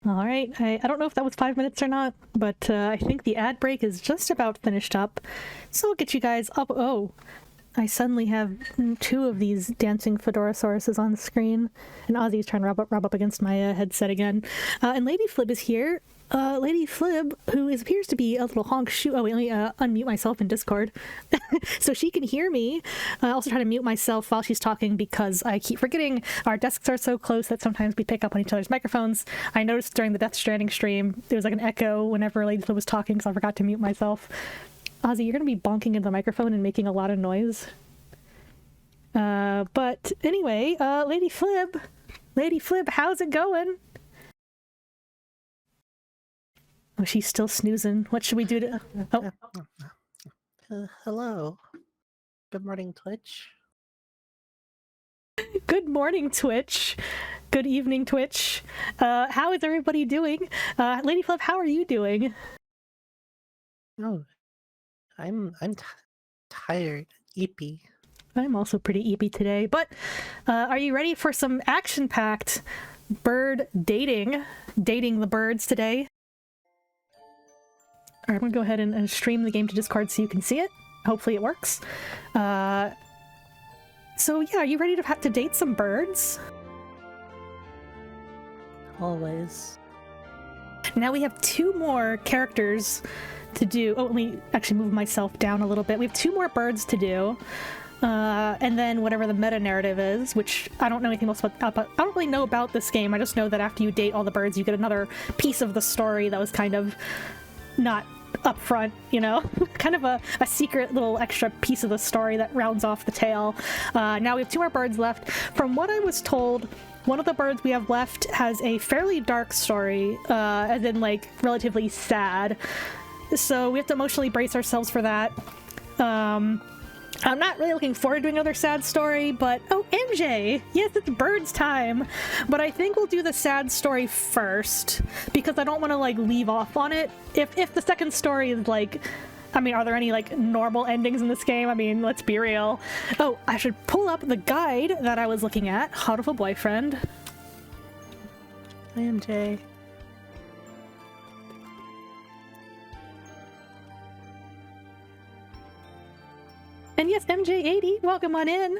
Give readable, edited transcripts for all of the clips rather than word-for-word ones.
Alright, I don't know if that was 5 minutes or not, but I think the ad break is just about finished up. So I'll get you guys up. Oh, I suddenly have 2 of these dancing Fedorasauruses on the screen. And Ozzy's trying to rub up against my headset again. And LadyFlib is here. LadyFlib, who appears to be a little honk shoe. Oh, wait, let me unmute myself in Discord so she can hear me. I also try to mute myself while she's talking because I keep forgetting our desks are so close that sometimes we pick up on each other's microphones. I noticed during the Death Stranding stream, there was like an echo whenever LadyFlib was talking, so I forgot to mute myself. Ozzy, you're going to be bonking into the microphone and making a lot of noise. But anyway, LadyFlib, how's it going? Oh, she's still snoozing. What should we do to... Oh. Hello. Good morning, Twitch. Good morning, Twitch. Good evening, Twitch. How is everybody doing? LadyFlip, how are you doing? Oh, I'm tired, eepy. I'm also pretty eepy today, but are you ready for some action-packed bird dating the birds today? Alright, I'm gonna go ahead and stream the game to Discord so you can see it. Hopefully it works. So yeah, are you ready to date some birds? Always. Now we have 2 more characters to do. Oh, let me actually move myself down a little bit. We have 2 more birds to do. And then whatever the meta narrative is, which I don't know anything else about, but I don't really know about this game. I just know that after you date all the birds, you get another piece of the story that was kind of not up front, you know? Kind of a secret little extra piece of the story that rounds off the tale. Now we have 2 more birds left. From what I was told, one of the birds we have left has a fairly dark story, as in, like, relatively sad. So we have to emotionally brace ourselves for that. I'm not really looking forward to doing another sad story, but... Oh, MJ! Yes, it's birds time! But I think we'll do the sad story first, because I don't want to, like, leave off on it. If the second story is, like... I mean, are there any, like, normal endings in this game? I mean, let's be real. Oh, I should pull up the guide that I was looking at. Hatoful Boyfriend. Hi, MJ. And yes, MJ80, welcome on in.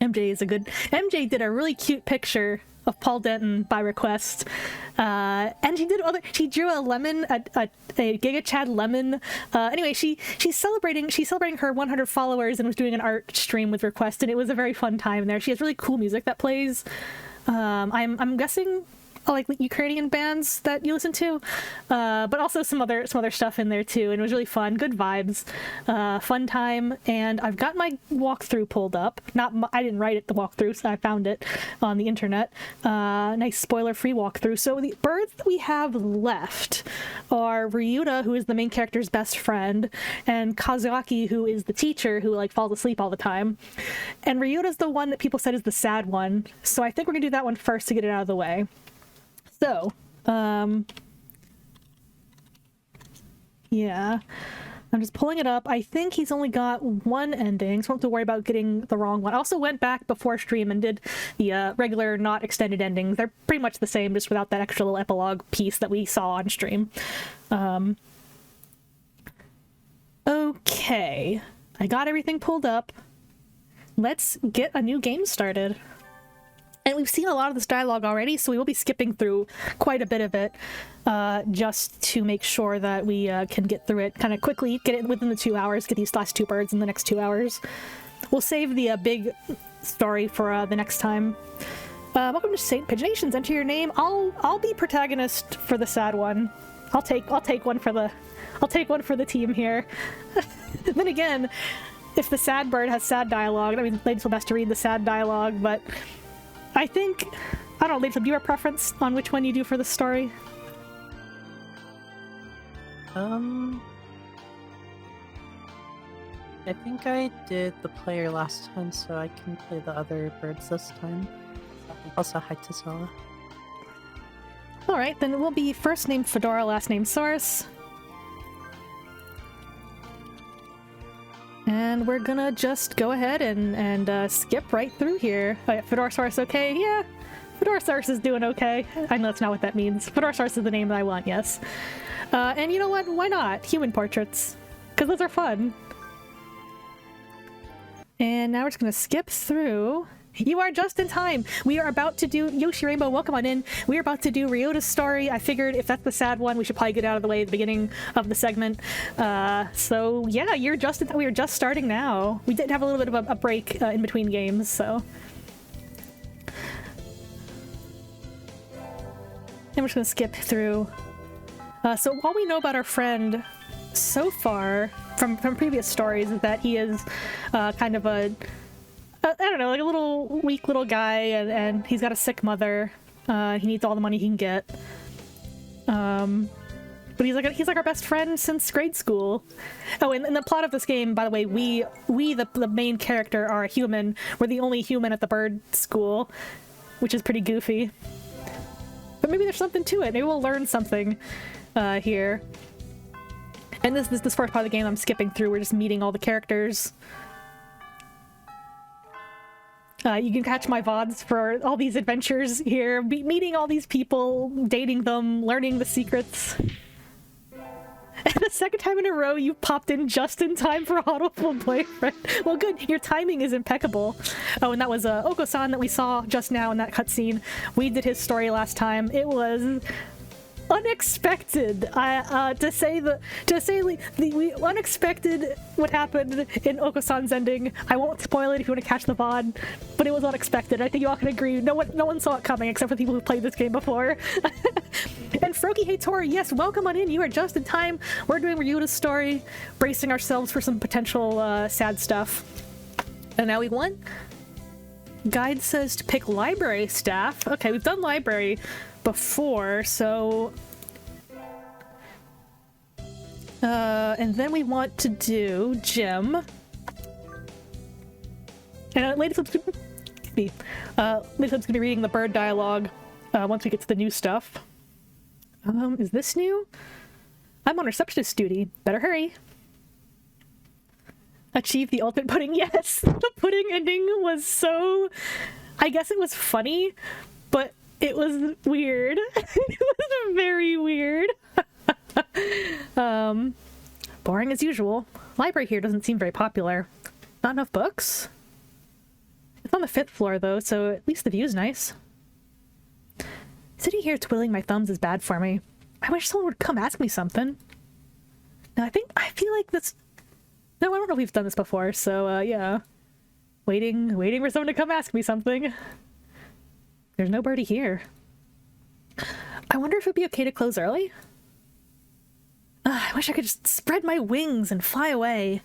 MJ did a really cute picture of Paul Denton by request. And she drew a lemon, a Giga Chad lemon. Anyway, she's celebrating her 100 followers and was doing an art stream with request, and it was a very fun time there. She has really cool music that plays. I'm guessing like Ukrainian bands that you listen to, but also some other stuff in there too, and it was really fun. Good vibes, fun time. And I've got my walkthrough pulled up. I didn't write it, the walkthrough, so I found it on the internet. Nice spoiler-free walkthrough. So the birds that we have left are Ryouta, who is the main character's best friend, and Kazuaki, who is the teacher who like falls asleep all the time. And Ryuta's the one that people said is the sad one, so I think we're gonna do that one first to get it out of the way. So, yeah, I'm just pulling it up. I think he's only got 1 ending, so I don't have to worry about getting the wrong one. I also went back before stream and did the regular, not extended endings. They're pretty much the same, just without that extra little epilogue piece that we saw on stream. Okay, I got everything pulled up. Let's get a new game started. And we've seen a lot of this dialogue already, so we will be skipping through quite a bit of it, just to make sure that we can get through it kind of quickly, get it within the 2 hours, get these last 2 birds in the next 2 hours. We'll save the big story for the next time. Welcome to St. Pigeonations. Enter your name. I'll be protagonist for the sad one. I'll take one for the team here. Then again, if the sad bird has sad dialogue, I mean, ladies will best to read the sad dialogue, but I think, I don't know, Lady, do you have a preference on which one you do for the story? I think I did the player last time, so I can play the other birds this time. Also, hi to Zola. Alright, then it will be first name Fedora, last name Saurus. And we're gonna just go ahead and skip right through here. Oh yeah, Fedorasaurus, okay, yeah. Fedorasaurus is doing okay. I know that's not what that means. Fedorasaurus is the name that I want, yes. And you know what? Why not? Human portraits. Because those are fun. And now we're just gonna skip through. You are just in time. We are about to do Yoshi Rainbow. Welcome on in. We are about to do Ryouta's story. I figured if that's the sad one, we should probably get out of the way at the beginning of the segment. So yeah, you're just. We are just starting now. We did have a little bit of a break in between games, so. And we're just gonna skip through. So all we know about our friend so far from previous stories is that he is kind of a I don't know, like a little weak little guy, and he's got a sick mother. He needs all the money he can get. But he's like our best friend since grade school. Oh, and in the plot of this game, by the way, we the main character are a human. We're the only human at the bird school, which is pretty goofy. But maybe there's something to it. Maybe we'll learn something here. And this first part of the game I'm skipping through. We're just meeting all the characters. You can catch my VODs for all these adventures here, meeting all these people, dating them, learning the secrets. And the second time in a row you popped in just in time for Hatoful Boyfriend. Well, good, your timing is impeccable. Oh, and that was Oko-san that we saw just now in that cutscene. We did his story last time. It was unexpected. To say the unexpected what happened in Oko-san's ending. I won't spoil it if you want to catch the VOD, but it was unexpected. I think you all can agree. No one saw it coming except for people who played this game before. And Froki Heitori, yes, welcome on in. You are just in time. We're doing Ryouta's story, bracing ourselves for some potential sad stuff. And now we won. Guide says to pick library staff. Okay, we've done library before, so and then we want to do gym. And LadyFlib's gonna be reading the bird dialogue once we get to the new stuff. Is this new? I'm on receptionist duty. Better hurry. Achieve the ultimate pudding. Yes, the pudding ending was so. I guess it was funny, but it was weird. It was very weird. Boring as usual. Library here doesn't seem very popular. Not enough books? It's on the 5th floor though, so at least the view's nice. Sitting here twiddling my thumbs is bad for me. I wish someone would come ask me something. Now I feel like this. No, I don't know if we've done this before, so yeah. Waiting for someone to come ask me something. There's no birdie here. I wonder if it'd be okay to close early? I wish I could just spread my wings and fly away.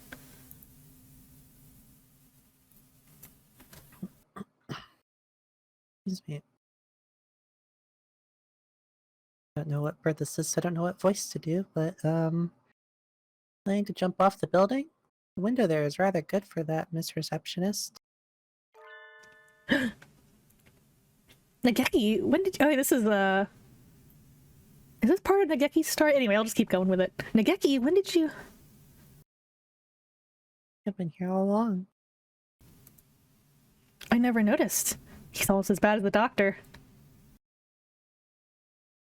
Excuse me. I don't know what bird this is, so I don't know what voice to do, but planning to jump off the building? The window there is rather good for that, Miss Receptionist. Nageki, when did you... Oh, this is Is this part of Nageki's story? Anyway, I'll just keep going with it. Nageki, when did you... I've been here all along. I never noticed. He's almost as bad as the doctor.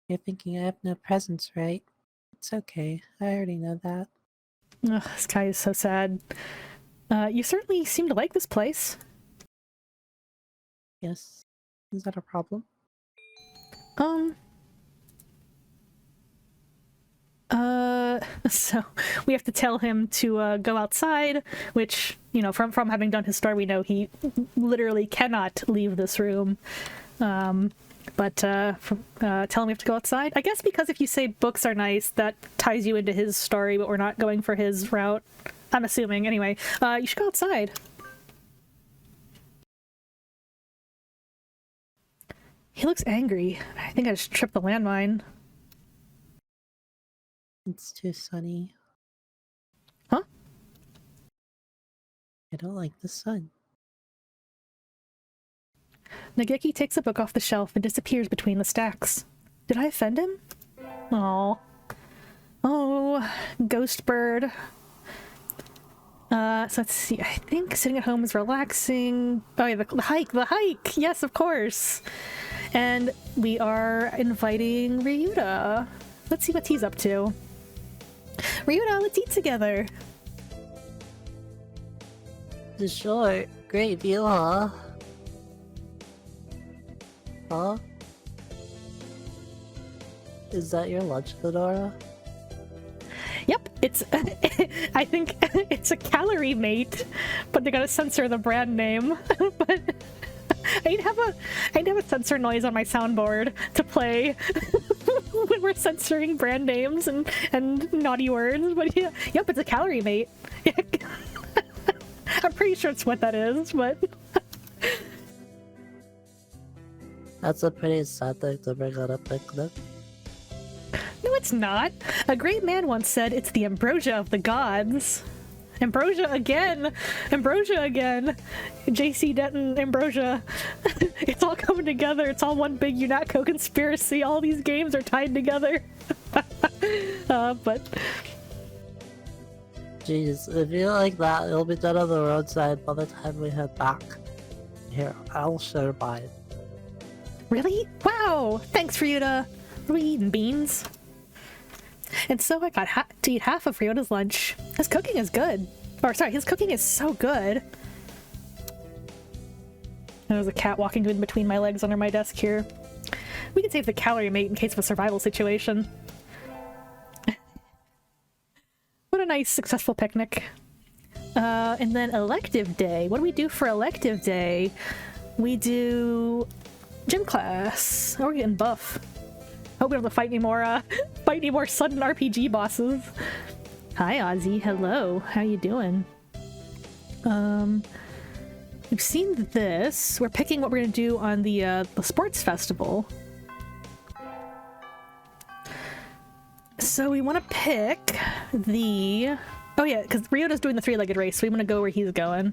You're thinking I have no presence, right? It's okay. I already know that. Ugh, this guy is so sad. You certainly seem to like this place. Yes. Is that a problem? So we have to tell him to go outside, which, you know, from having done his story, we know he literally cannot leave this room. But tell him we have to go outside. I guess because if you say books are nice, that ties you into his story, but we're not going for his route. I'm assuming. Anyway, you should go outside. He looks angry. I think I just tripped the landmine. It's too sunny. Huh? I don't like the sun. Nageki takes a book off the shelf and disappears between the stacks. Did I offend him? Aww. Oh, ghost bird. So let's see. I think sitting at home is relaxing. Oh yeah, the hike! Yes, of course! And we are inviting Ryouta. Let's see what he's up to. Ryouta, let's eat together. Sure. Great view, huh? Huh? Is that your lunch, Fedora? Yep, it's I think it's a calorie mate, but they gotta censor the brand name. But I'd have a sensor noise on my soundboard to play when we're censoring brand names and naughty words. But yeah, yep, it's a calorie mate. I'm pretty sure it's what that is, but That's a pretty sad thing to bring on a picnic. no, it's not. A great man once said it's the ambrosia of the gods. Ambrosia again! Ambrosia again! JC Denton, Ambrosia. It's all coming together. It's all one big UNATCO conspiracy. All these games are tied together. But... Jeez, if you like that, it'll be done on the roadside by the time we head back. Here, I'll share mine. Really? Wow! Thanks, Ryouta! Are we eating beans? And so I got to eat half of Ryuta's lunch. His cooking is good. Or sorry, his cooking is so good. There's a cat walking in between my legs under my desk here. We can save the calorie mate in case of a survival situation. What a nice, successful picnic. And then elective day. What do we do for elective day? We do gym class. Oh, we're getting buff. Hope we don't have to fight any more sudden RPG bosses. Hi, Ozzy. Hello. How you doing? We've seen this. We're picking what we're gonna do on the sports festival. So we want to pick the... Oh yeah, because Ryuta's doing the three-legged race, so we want to go where he's going.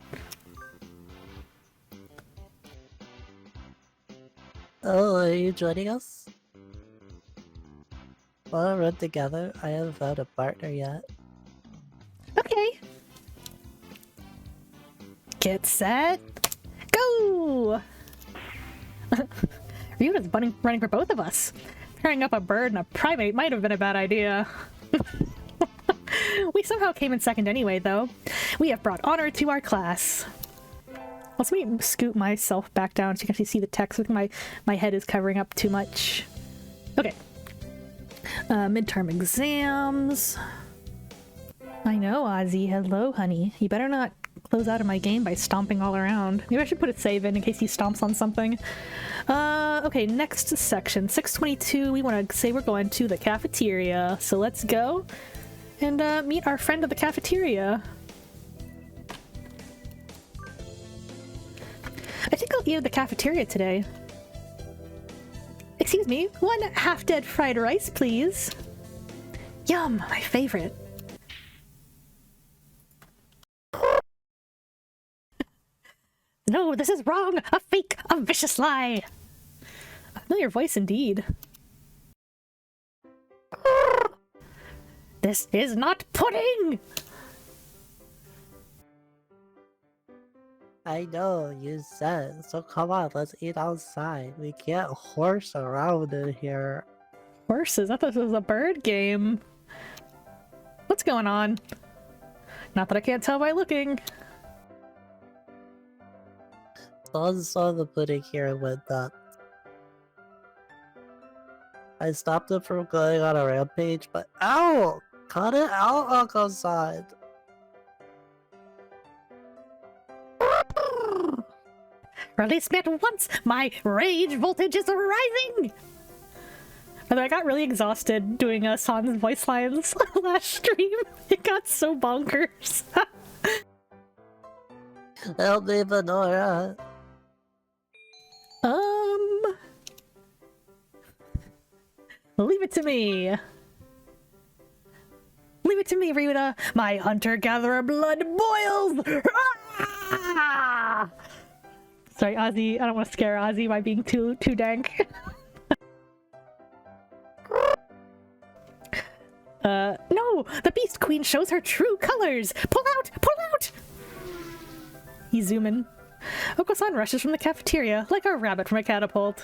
Oh, are you joining us? Wanna run together? I haven't found a partner yet. Okay. Get set. Go! Ryuta's running for both of us. Pairing up a bird and a primate might have been a bad idea. We somehow came in second anyway, though. We have brought honor to our class. Let me scoot myself back down so you can actually see the text. I think my head is covering up too much. Okay. Midterm exams. I know, Ozzy. Hello, honey. You better not close out of my game by stomping all around. Maybe I should put a save in case he stomps on something. Okay, next section. 622, we want to say we're going to the cafeteria. So let's go and meet our friend at the cafeteria. I think I'll eat at the cafeteria today. Excuse me, one half-dead fried rice, please. Yum, my favorite. No, this is wrong! A fake! A vicious lie! A familiar voice indeed. This is not pudding! I know, you said, so come on, let's eat outside. We can't horse around in here. Horses? I thought this was a bird game. What's going on? Not that I can't tell by looking. Someone saw the pudding here and went nuts. I stopped him from going on a rampage, but ow! Cut it out, Uncle Son! Release me at once! My rage voltage is rising! Although I got really exhausted doing San's voice lines last stream. It got so bonkers. Help me, Fedora! Leave it to me! Leave it to me, Ryouta! My hunter-gatherer blood boils! Ah! Sorry, Ozzy. I don't want to scare Ozzy by being too dank. No! The Beast Queen shows her true colors! Pull out! Pull out! He's zooming. Oko-san rushes from the cafeteria like a rabbit from a catapult.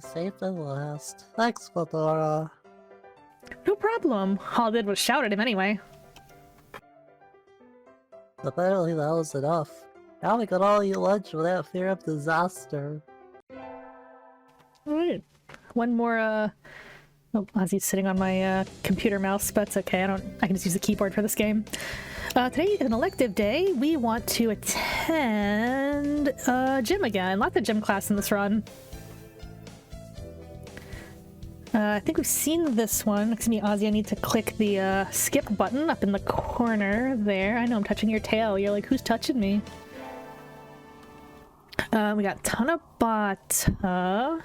Safe and last. Thanks, Fedora. No problem. All I did was shout at him anyway. Apparently that was enough. Now we can all eat lunch without fear of disaster. Alright. One more, oh, Ozzy's sitting on my, computer mouse, but it's okay, I can just use the keyboard for this game. Today is an elective day. We want to attend, gym again. Lots of gym class in this run. I think we've seen this one. Excuse me, Ozzy, I need to click the, skip button up in the corner there. I know I'm touching your tail. You're like, who's touching me? We got Tanabata.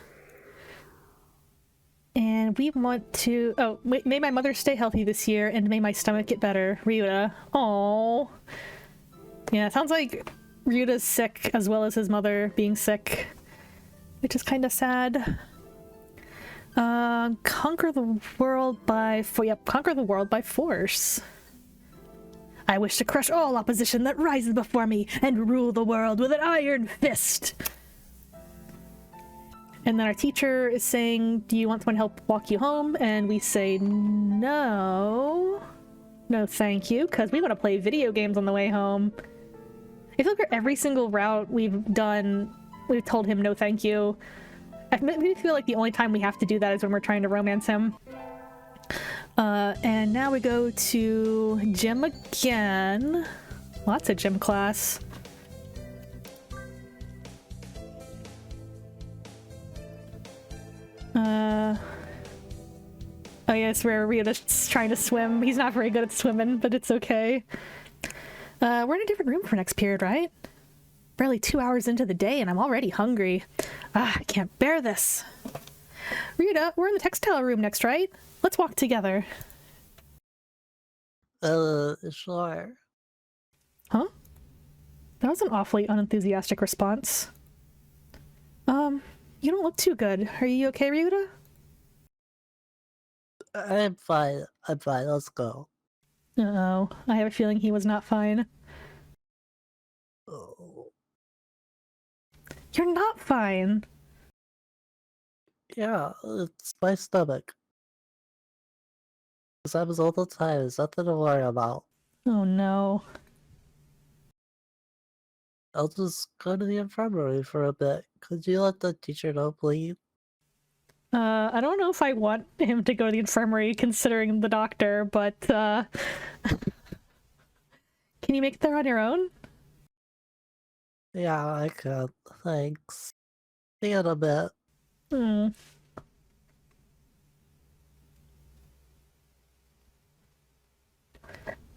And we want to... Oh, may my mother stay healthy this year, and may my stomach get better. Ryouta. Aww. Yeah, it sounds like Ryuta's sick, as well as his mother being sick. Which is kind of sad. Conquer the world by... conquer the world by force. I wish to crush all opposition that rises before me, and rule the world with an iron fist! And then our teacher is saying, do you want someone to help walk you home? And we say, no. No thank you, because we want to play video games on the way home. I feel like for every single route we've done, we've told him no thank you. I maybe feel like the only time we have to do that is when we're trying to romance him. And now we go to gym again. Lots of gym class. Oh yes, where Ryuta's trying to swim. He's not very good at swimming, but it's okay. We're in a different room for next period, right? Barely 2 hours into the day and I'm already hungry. I can't bear this. Ryuta, we're in the textile room next, right? Let's walk together. Sure. Huh? That was an awfully unenthusiastic response. You don't look too good. Are you okay, Ryuta? I'm fine. I'm fine. Let's go. Uh-oh. I have a feeling he was not fine. Oh. You're not fine! Yeah, it's my stomach. This happens all the time. There's nothing to worry about. Oh no. I'll just go to the infirmary for a bit. Could you let the teacher know, please? I don't know if I want him to go to the infirmary considering the doctor, but, can you make it there on your own? Yeah, I could. Thanks. See you in a bit. Hmm.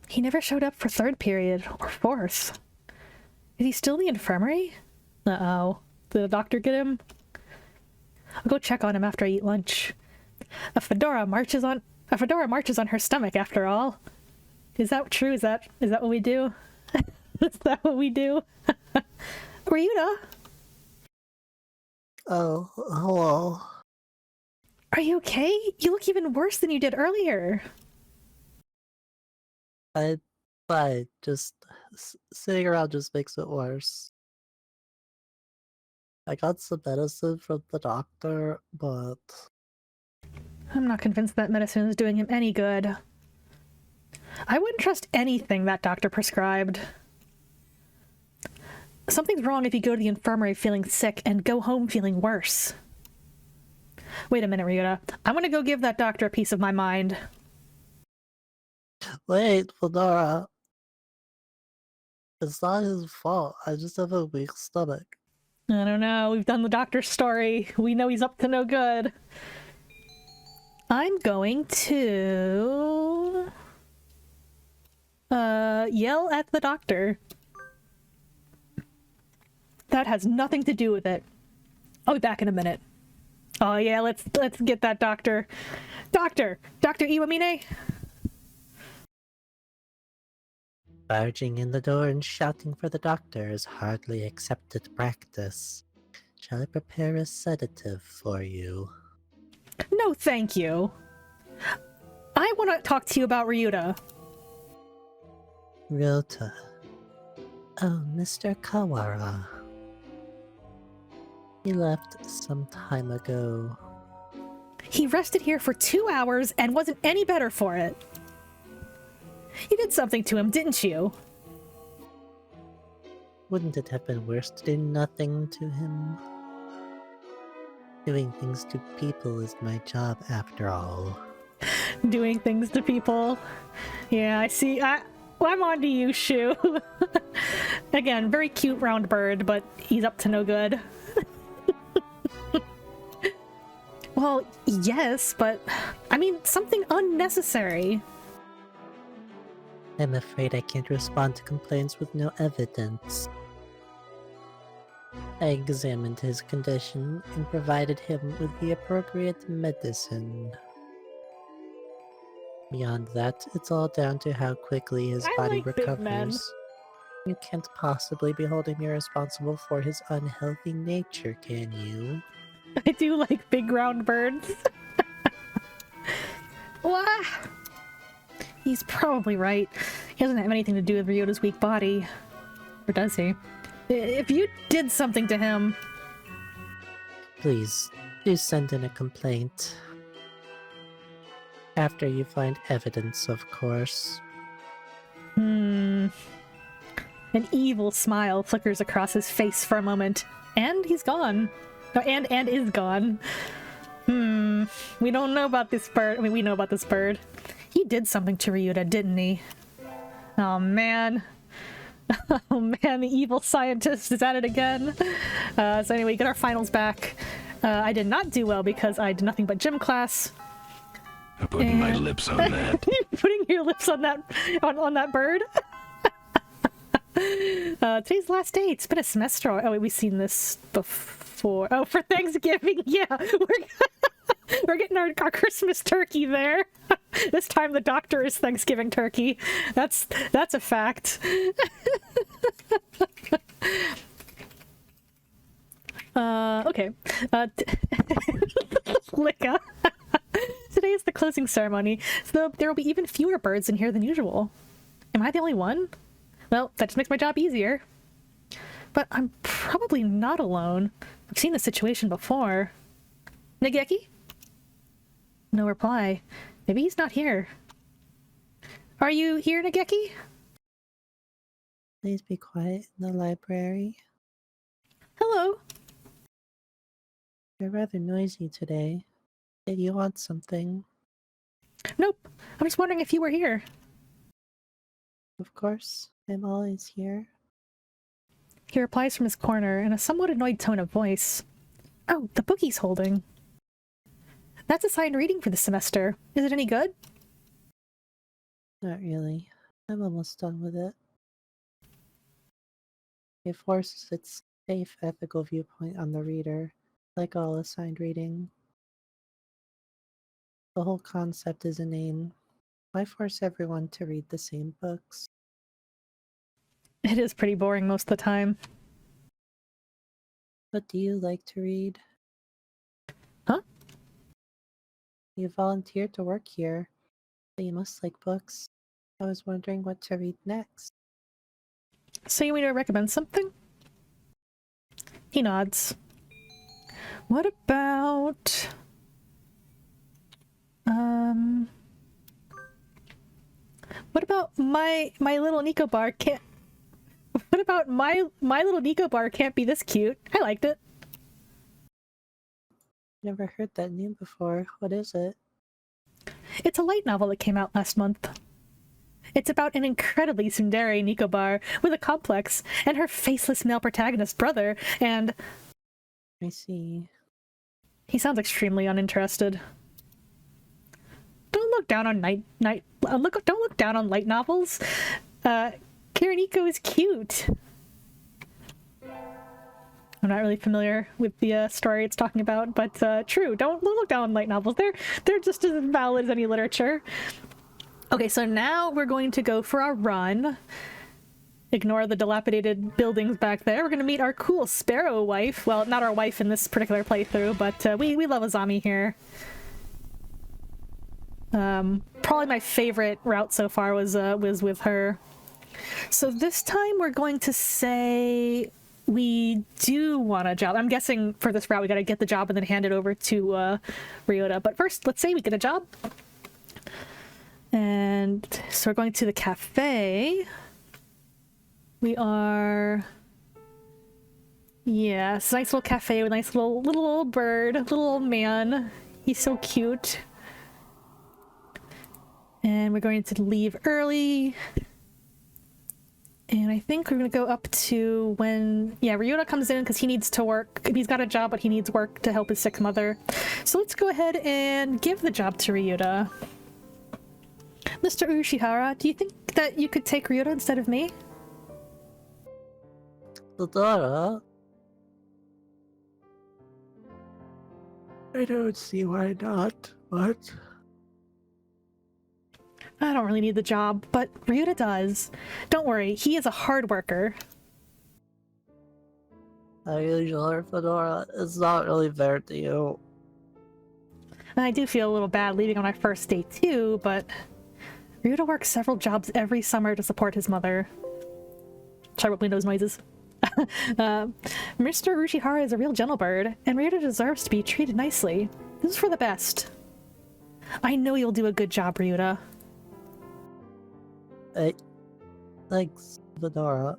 He never showed up for third period, or fourth. Is he still in the infirmary? Uh-oh. Did the doctor get him? I'll go check on him after I eat lunch. A fedora marches on her stomach after all. Is that true? Is that what we do? Is that what we do? Ryuta? Oh, hello. Are you okay? You look even worse than you did earlier. I'm fine. Just sitting around just makes it worse. I got some medicine from the doctor, but... I'm not convinced that medicine is doing him any good. I wouldn't trust anything that doctor prescribed. Something's wrong if you go to the infirmary feeling sick and go home feeling worse. Wait a minute, Ryuta. I'm gonna go give that doctor a piece of my mind. Wait, Fedora. It's not his fault. I just have a weak stomach. I don't know. We've done the doctor's story. We know he's up to no good. I'm going to... yell at the doctor. That has nothing to do with it. I'll be back in a minute. Oh yeah, let's get that doctor. Dr. Iwamine? Barging in the door and shouting for the doctor is hardly accepted practice. Shall I prepare a sedative for you? No, thank you. I want to talk to you about Ryuta. Ryota. Oh, Mr. Kawara. He left some time ago. He rested here for 2 hours and wasn't any better for it. You did something to him, didn't you? Wouldn't it have been worse to do nothing to him? Doing things to people is my job after all. Doing things to people. Yeah, I see. I'm on to you, Shu. Again, very cute round bird, but he's up to no good. Well, yes, but I mean, something unnecessary. I'm afraid I can't respond to complaints with no evidence. I examined his condition and provided him with the appropriate medicine. Beyond that, it's all down to how quickly his body like big men. recovers. You can't possibly be holding me responsible for his unhealthy nature, can you? I do like big round birds. What? He's probably right. He doesn't have anything to do with Ryota's weak body. Or does he? If you did something to him... Please, do send in a complaint. After you find evidence, of course. An evil smile flickers across his face for a moment. And he's gone. No, and is gone. We don't know about this bird. I mean, we know about this bird. He did something to Ryouta, didn't he? Oh, man. Oh, man, the evil scientist is at it again. So anyway, we get our finals back. I did not do well because I did nothing but gym class. I'm putting my lips on that. Putting your lips on that on that bird. Today's last day. It's been a semester. Oh, wait, we've seen this before. Oh, for Thanksgiving. Yeah, we're getting our Christmas turkey there. This time the doctor is Thanksgiving turkey. That's a fact. Okay. Licka. Today is the closing ceremony, so there will be even fewer birds in here than usual. Am I the only one? Well, that just makes my job easier. But I'm probably not alone. I've seen this situation before. Nageki? No reply. Maybe he's not here. Are you here, Nageki? Please be quiet in the library. Hello. You're rather noisy today. Did you want something? Nope. I'm just wondering if you were here. Of course, I'm always here. He replies from his corner in a somewhat annoyed tone of voice. Oh, the book he's holding. That's assigned reading for the semester. Is it any good? Not really. I'm almost done with it. It forces its safe, ethical viewpoint on the reader, like all assigned reading. The whole concept is inane. Why force everyone to read the same books? It is pretty boring most of the time. What do you like to read? Huh? You volunteered to work here, so you must like books. I was wondering what to read next. So you want me to recommend something? He nods. What about... What about my little Nico bar can't... What about my little Nico bar can't be this cute? I liked it. Never heard that name before. What is it? It's a light novel that came out last month. It's about an incredibly tsundere Nikobar with a complex and her faceless male protagonist brother, and... I see. He sounds extremely uninterested. Don't look down on don't look down on light novels. Kiriniko is cute. I'm not really familiar with the story it's talking about, but true. Don't look down on light novels. They're just as valid as any literature. Okay, so now we're going to go for a run. Ignore the dilapidated buildings back there. We're going to meet our cool sparrow wife. Well, not our wife in this particular playthrough, but we love Azami here. Probably my favorite route so far was with her. So this time we're going to say we do want a job. I'm guessing for this route we gotta get the job and then hand it over to Ryouta. But first, let's say we get a job. And so we're going to the cafe. We are... Yeah, it's a nice little cafe with a nice little old bird, little old man. He's so cute. And we're going to leave early. And I think we're going to go up to when... Yeah, Ryouta comes in because he needs to work. He's got a job, but he needs work to help his sick mother. So let's go ahead and give the job to Ryouta. Mr. Urushihara, do you think that you could take Ryouta instead of me? Fedora? I don't see why not, but... I don't really need the job, but Ryouta does. Don't worry, he is a hard worker. Are you sure, Fedora? It's not really fair to you. And I do feel a little bad leaving on our first day too, but Ryouta works several jobs every summer to support his mother. Sorry about those noises. Mr. Urushihara is a real gentle bird, and Ryouta deserves to be treated nicely. This is for the best. I know you'll do a good job, Ryouta. Hey, thanks, Fedora.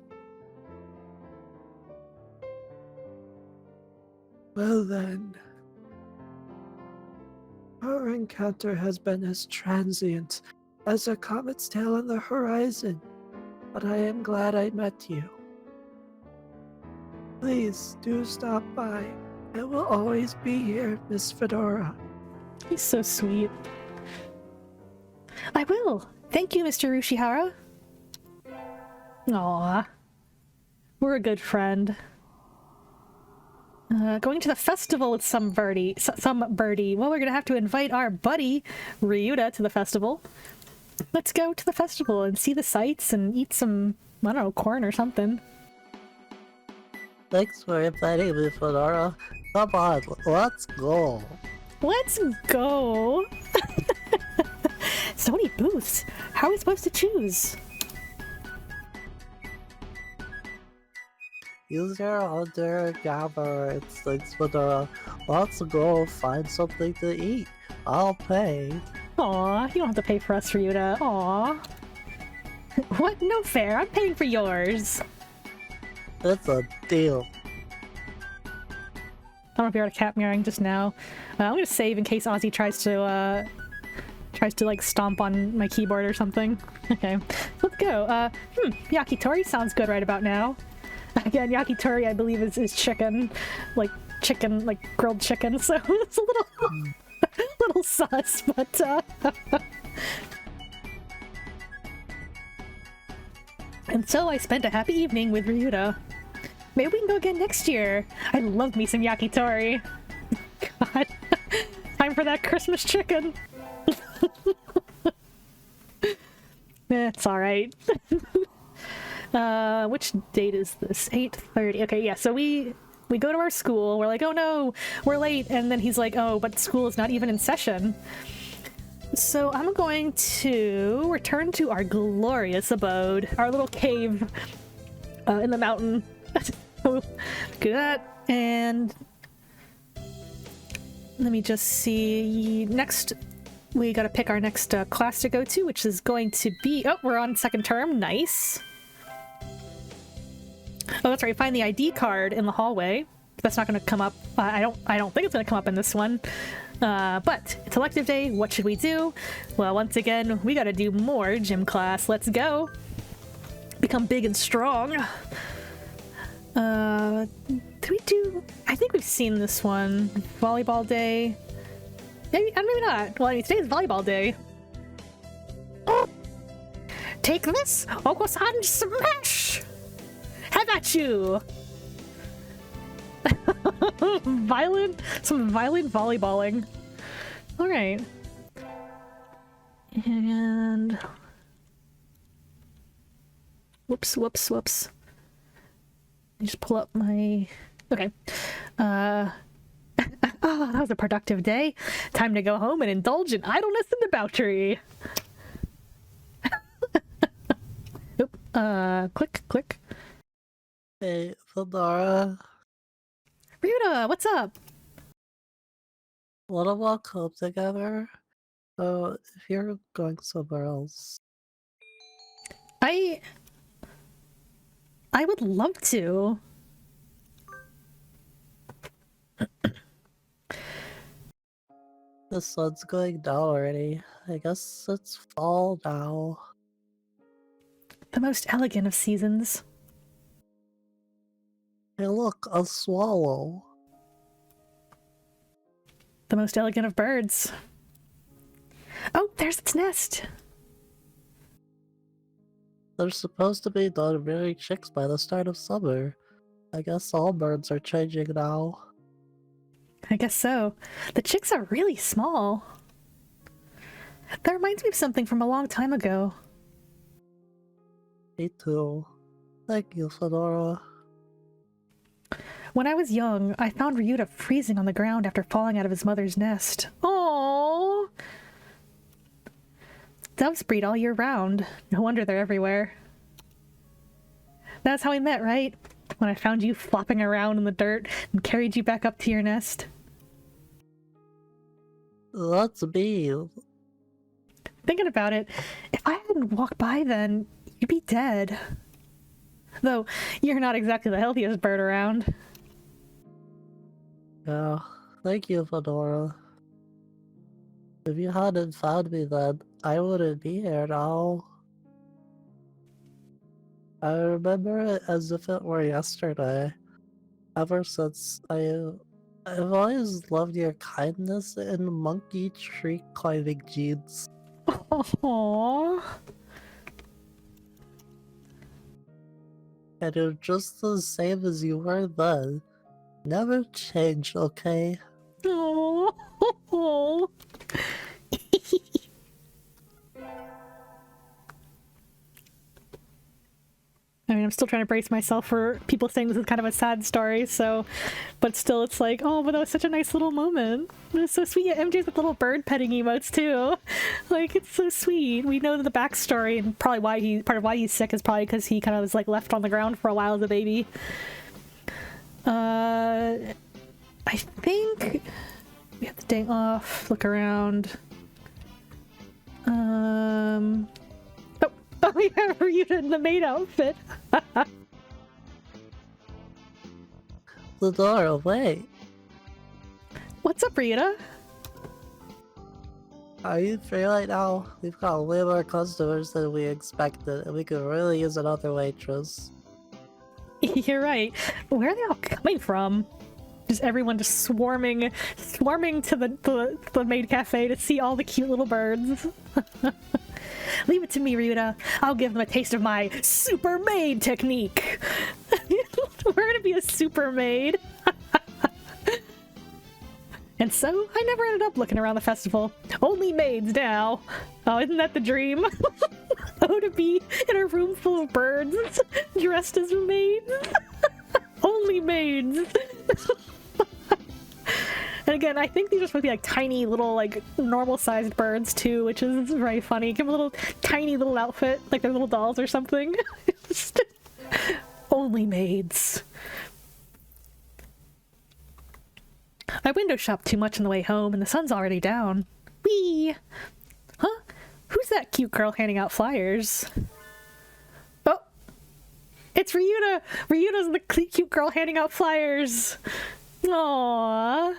Well then, our encounter has been as transient as a comet's tail on the horizon, but I am glad I met you. Please do stop by. I will always be here, Miss Fedora. He's so sweet. I will. Thank you, Mr. Urushihara. Aww. We're a good friend. Going to the festival with some birdie. Well, we're gonna have to invite our buddy, Ryouta, to the festival. Let's go to the festival and see the sights and eat some, I don't know, corn or something. Thanks for inviting me, Fedora. Come on, let's go. Let's go! So many booths. How are we supposed to choose? Use your other camera instincts, Fedora. Let's go find something to eat. I'll pay. Aw, you don't have to pay for us, Ryouta. Aw. What? No fair. I'm paying for yours. It's a deal. I don't know if you heard a cat meowing just now. I'm gonna save in case Ozzy tries to like stomp on my keyboard or something. Okay, let's go. Yakitori sounds good right about now. Again, yakitori I believe is chicken, like grilled chicken. So it's a little sus, but And so I spent a happy evening with Ryouta. Maybe we can go again next year. I love me some yakitori. God. Time for that Christmas chicken. It's alright. Which date is this? 8:30. Okay, yeah, so we go to our school. We're like, oh no, we're late. And then he's like, oh, but school is not even in session. So I'm going to return to our glorious abode, our little cave in the mountain. Do that, and let me just see. Next, we gotta pick our next class to go to, which is going to be... Oh, we're on second term. Nice. Oh, that's right. Find the ID card in the hallway. That's not gonna come up. I don't think it's gonna come up in this one. But it's elective day. What should we do? Well, once again, we gotta do more gym class. Let's go. Become big and strong. Did we do... I think we've seen this one. Volleyball day. Maybe not. Well, I mean, today's volleyball day. Take this! Okosan smash! Have at you! Some violent volleyballing. Alright. And... Whoops. Just pull up my... Okay. Oh, that was a productive day. Time to go home and indulge in idleness and debauchery. Oop. Click. Hey, Fedora. Ryouta, what's up? Wanna walk home together? So, if you're going somewhere else. I would love to. The sun's going down already. I guess it's fall now. The most elegant of seasons. Hey look, a swallow. The most elegant of birds. Oh, there's its nest. They're supposed to be done rearing chicks by the start of summer. I guess all birds are changing now. I guess so. The chicks are really small. That reminds me of something from a long time ago. Me too. Thank you, Fedora. When I was young, I found Ryouta freezing on the ground after falling out of his mother's nest. Aww! Doves breed all year round. No wonder they're everywhere. That's how we met, right? When I found you flopping around in the dirt and carried you back up to your nest. That's me. Thinking about it, if I hadn't walked by then, you'd be dead. Though, you're not exactly the healthiest bird around. Yeah, thank you, Fedora. If you hadn't found me then, I wouldn't be here now. I remember it as if it were yesterday. Ever since I've always loved your kindness and monkey tree climbing genes. Aww. And you're just the same as you were then. Never change, okay? Aww. I mean, I'm still trying to brace myself for people saying this is kind of a sad story, so... But still, it's like, oh, but that was such a nice little moment. It was so sweet. Yeah, MJ's with little bird petting emotes, too. Like, it's so sweet. We know the backstory, and probably part of why he's sick is probably because he kind of was, like, left on the ground for a while as a baby. I think... We have the day off, look around. Oh, we have Ryouta in the maid outfit. The door away. What's up, Ryouta? Are you free right now? We've got way more customers than we expected, and we could really use another waitress. You're right. Where are they all coming from? Just everyone just swarming to the maid cafe to see all the cute little birds. Leave it to me, Ryouta. I'll give them a taste of my super maid technique. We're gonna be a super maid. And so, I never ended up looking around the festival. Only maids now. Oh, isn't that the dream? Oh, to be in a room full of birds, dressed as maids. Only maids. And again, I think these are supposed to be like tiny little, like, normal-sized birds too, which is very funny. Give them a little tiny little outfit, like they're little dolls or something. Just... Only maids. I window shopped too much on the way home, and the sun's already down. Whee! Huh? Who's that cute girl handing out flyers? Oh! It's Ryouta! Ryuta's the cute girl handing out flyers! Aww.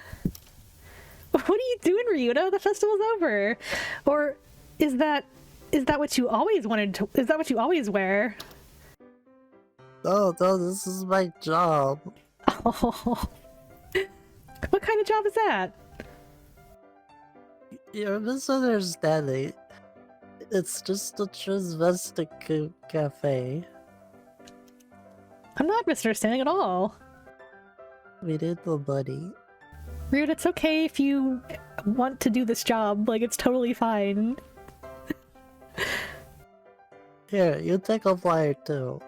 What are you doing, Ryouta? The festival's over. Or is that what you always wanted to? Is that what you always wear? No, this is my job. Oh. What kind of job is that? You're misunderstanding. It's just a transvestite cafe. I'm not misunderstanding at all. We need the money. Ryouta, it's okay if you want to do this job. Like, it's totally fine. Here, you take a flyer too.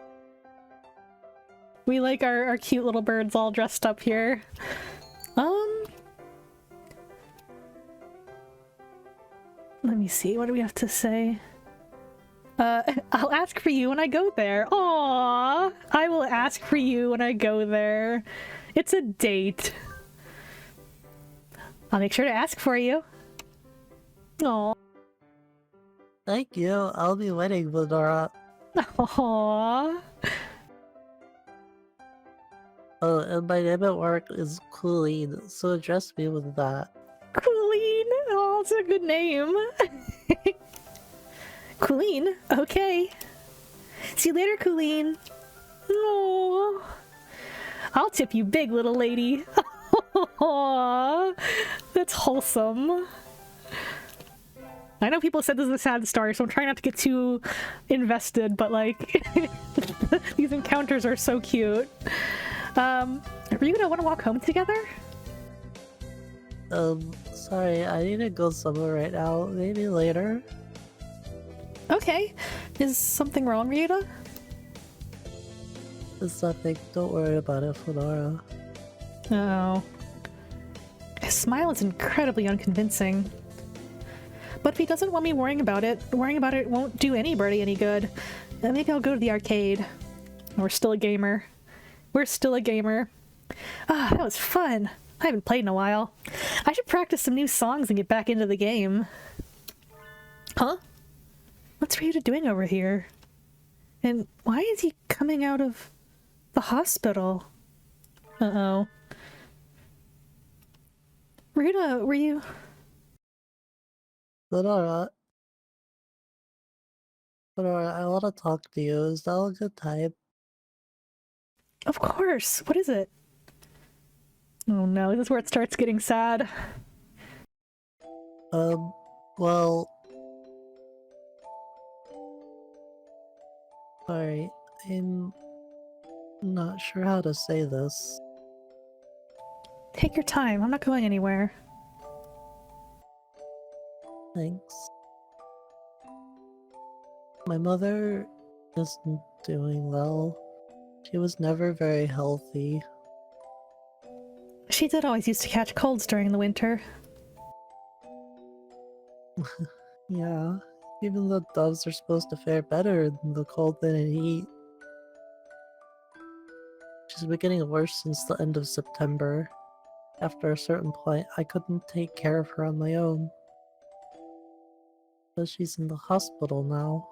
We like our cute little birds all dressed up here. Let me see, what do we have to say? I'll ask for you when I go there. Aww! I will ask for you when I go there. It's a date. I'll make sure to ask for you. Aww. Thank you. I'll be waiting, Fedora. Aww. Oh, and my name at work is Colleen, so address me with that. Colleen. Oh, it's a good name. Colleen. Okay. See you later, Colleen. Oh. I'll tip you big, little lady. Aww. That's wholesome. I know people said this is a sad story, so I'm trying not to get too invested, but like, these encounters are so cute. Ryouta, want to walk home together? Sorry, I need to go somewhere right now. Maybe later? Okay. Is something wrong, Ryouta? It's nothing. Don't worry about it, Fedora. Oh. His smile is incredibly unconvincing. But if he doesn't want me worrying about it won't do anybody any good. Then maybe I'll go to the arcade. We're still a gamer. We're still a gamer. Ah, that was fun. I haven't played in a while. I should practice some new songs and get back into the game. Huh? What's Ryouta doing over here? And why is he coming out of the hospital? Uh-oh. Ryouta, were you... Fedora, I want to talk to you. Is that a good time? Of course. What is it? Oh no, this is where it starts getting sad. Well... Sorry, I'm not sure how to say this. Take your time. I'm not going anywhere. Thanks. My mother isn't doing well. She was never very healthy. She did always used to catch colds during the winter. Yeah, even the doves are supposed to fare better in the cold than in heat. She's been getting worse since the end of September. After a certain point, I couldn't take care of her on my own. But she's in the hospital now.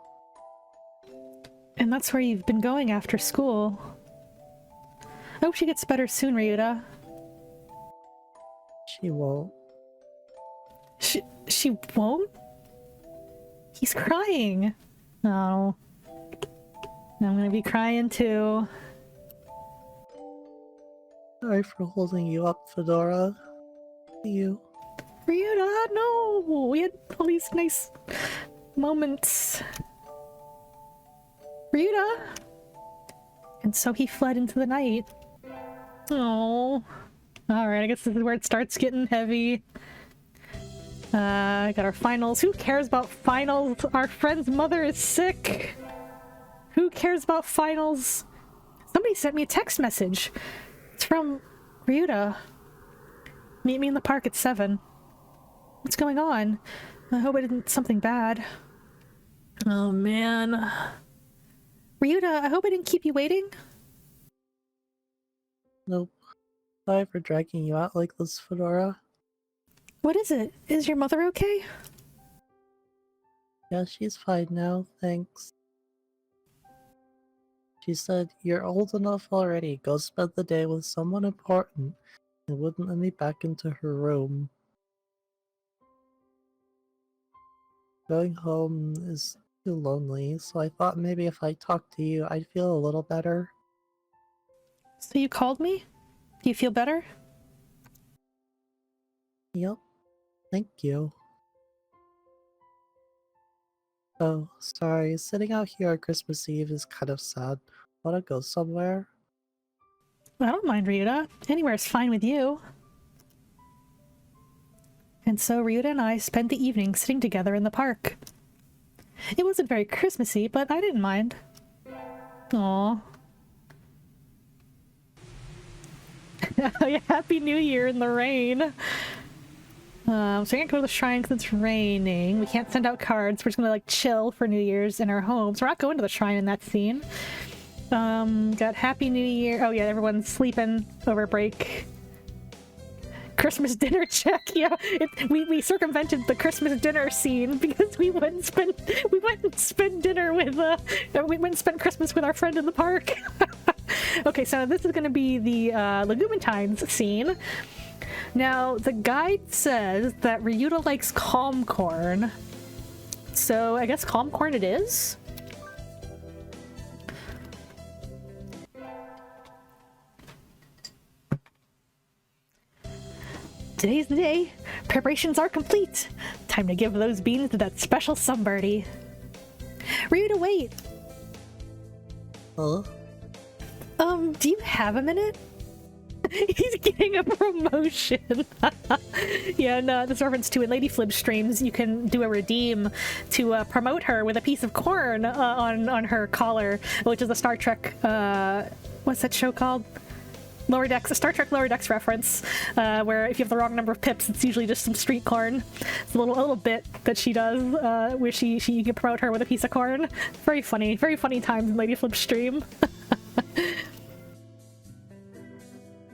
And that's where you've been going after school. I hope she gets better soon, Ryouta. She won't. She won't? He's crying. Oh. I'm gonna be crying too. Sorry for holding you up, Fedora. You. Ryouta, no! We had all these nice moments. Ryouta! And so he fled into the night. Oh. Alright, I guess this is where it starts getting heavy. Got our finals. Who cares about finals? Our friend's mother is sick. Who cares about finals? Somebody sent me a text message. It's from Ryouta. Meet me in the park at 7. What's going on? I hope it isn't something bad. Oh man. Ryouta, I hope I didn't keep you waiting. Nope. Sorry for dragging you out like this, Fedora. What is it? Is your mother okay? Yeah, she's fine now, thanks. She said, "You're old enough already. Go spend the day with someone important," and wouldn't let me back into her room. Going home is too lonely, so I thought maybe if I talked to you, I'd feel a little better. So you called me? Do you feel better? Yep. Thank you. Oh, sorry. Sitting out here on Christmas Eve is kind of sad. Wanna go somewhere? I don't mind, Ryouta. Anywhere is fine with you. And so Ryouta and I spent the evening sitting together in the park. It wasn't very Christmassy, but I didn't mind. Aww. Yeah, Happy New Year in the rain. So we can't go to the shrine because it's raining. We can't send out cards. We're just gonna like chill for New Year's in our homes. We're not going to the shrine in that scene. Got Happy New Year. Oh yeah, everyone's sleeping over break. Christmas dinner check. Yeah, we circumvented the Christmas dinner scene because we went and spend dinner with we went and spent Christmas with our friend in the park. Okay, so this is going to be the Legumantines scene. Now the guide says that Ryouta likes calm corn, so I guess calm corn it is. Today's the day. Preparations are complete. Time to give those beans to that special sunbirdie. Ryouta, wait. Huh? Do you have a minute? He's getting a promotion. Yeah, and this reference to in LadyFlib streams, you can do a redeem to promote her with a piece of corn on her collar, which is a Star Trek, what's that show called? Lower Decks, a Star Trek Lower Decks reference, where if you have the wrong number of pips, it's usually just some street corn. It's a little bit that she does, where she can promote her with a piece of corn. Very funny times in LadyFlip stream.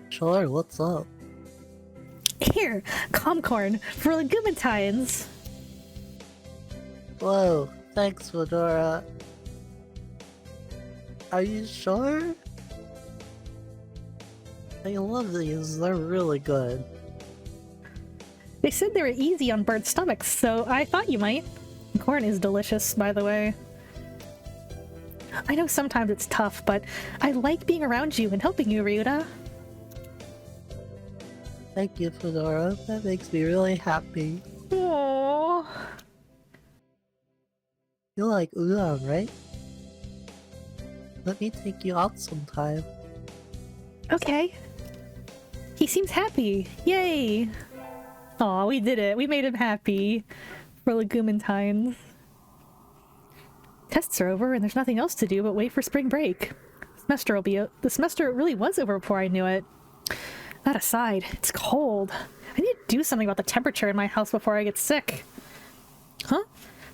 Sure, what's up? Here, calm corn for Legumantines. Whoa, thanks, Fedora. Are you sure? I love these, they're really good. They said they were easy on bird stomachs, so I thought you might. Corn is delicious, by the way. I know sometimes it's tough, but I like being around you and helping you, Ryouta. Thank you, Fedora. That makes me really happy. Aww. You like udon, right? Let me take you out sometime. Okay. He seems happy. Yay! Aw, we did it. We made him happy for Legumantines. Tests are over and there's nothing else to do but wait for spring break. The semester really was over before I knew it. That aside, it's cold. I need to do something about the temperature in my house before I get sick. Huh?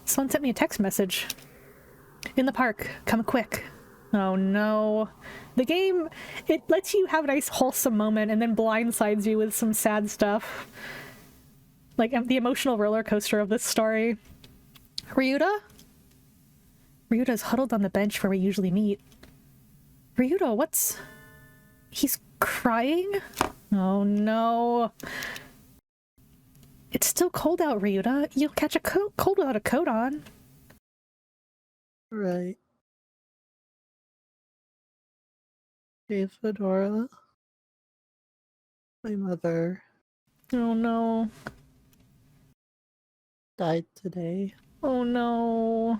Someone sent me a text message. In the park. Come quick. Oh no. The game, it lets you have a nice wholesome moment and then blindsides you with some sad stuff. Like the emotional roller coaster of this story. Ryouta? Ryuta's huddled on the bench where we usually meet. Ryouta, what's... He's crying? Oh no. It's still cold out, Ryouta. You'll catch a cold without a coat on. Right. Hey, Fedora. My mother Oh no. died today. Oh no.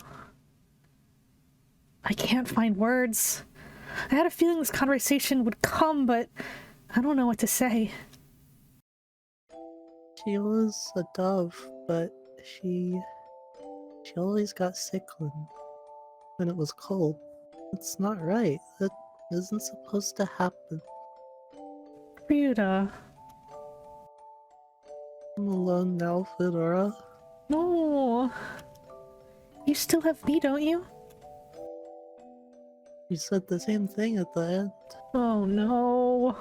I can't find words. I had a feeling this conversation would come, but I don't know what to say. She was a dove, but she always got sick when it was cold. It's not right. That isn't supposed to happen. Ryouta. I'm alone now, Fedora. No. You still have me, don't you? You said the same thing at the end. Oh no.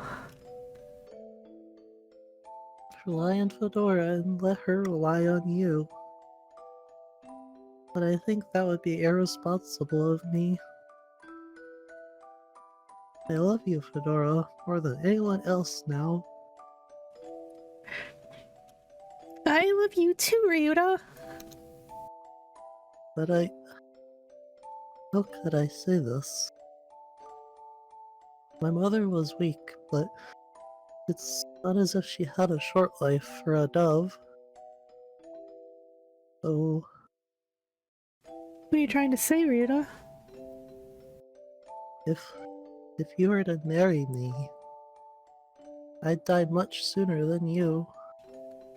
Rely on Fedora and let her rely on you. But I think that would be irresponsible of me. I love you, Fedora, more than anyone else now. I love you too, Ryouta. But how could I say this? My mother was weak, but it's not as if she had a short life for a dove. So, What are you trying to say, Ryouta? if you were to marry me, I'd die much sooner than you.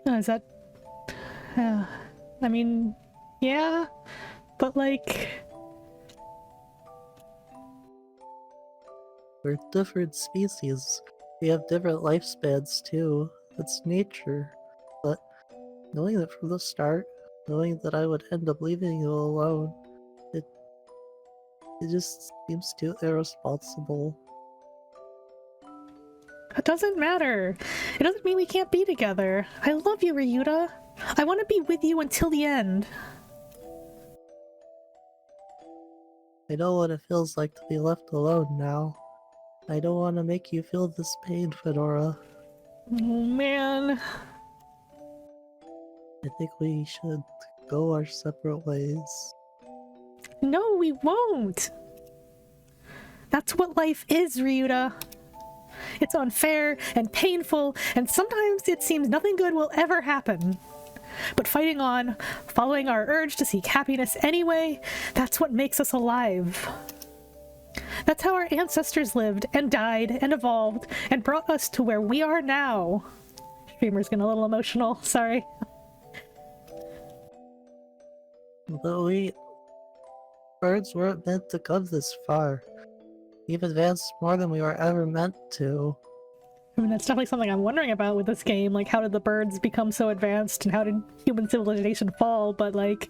Is that... I mean, yeah, but like... We're different species. We have different lifespans too. It's nature. But knowing that from the start, knowing that I would end up leaving you alone, it It just seems too irresponsible. It doesn't matter. It doesn't mean we can't be together. I love you, Ryouta. I want to be with you until the end. I know what it feels like to be left alone now. I don't want to make you feel this pain, Fedora. Oh, man. I think we should go our separate ways. No, we won't. That's what life is, Ryouta. It's unfair and painful, and sometimes it seems nothing good will ever happen. But fighting on, following our urge to seek happiness anyway, that's what makes us alive. That's how our ancestors lived and died and evolved and brought us to where we are now. Streamer's getting a little emotional, sorry. But birds weren't meant to come this far. We've advanced more than we were ever meant to. I mean, that's definitely something I'm wondering about with this game. Like, how did the birds become so advanced, and how did human civilization fall? But, like,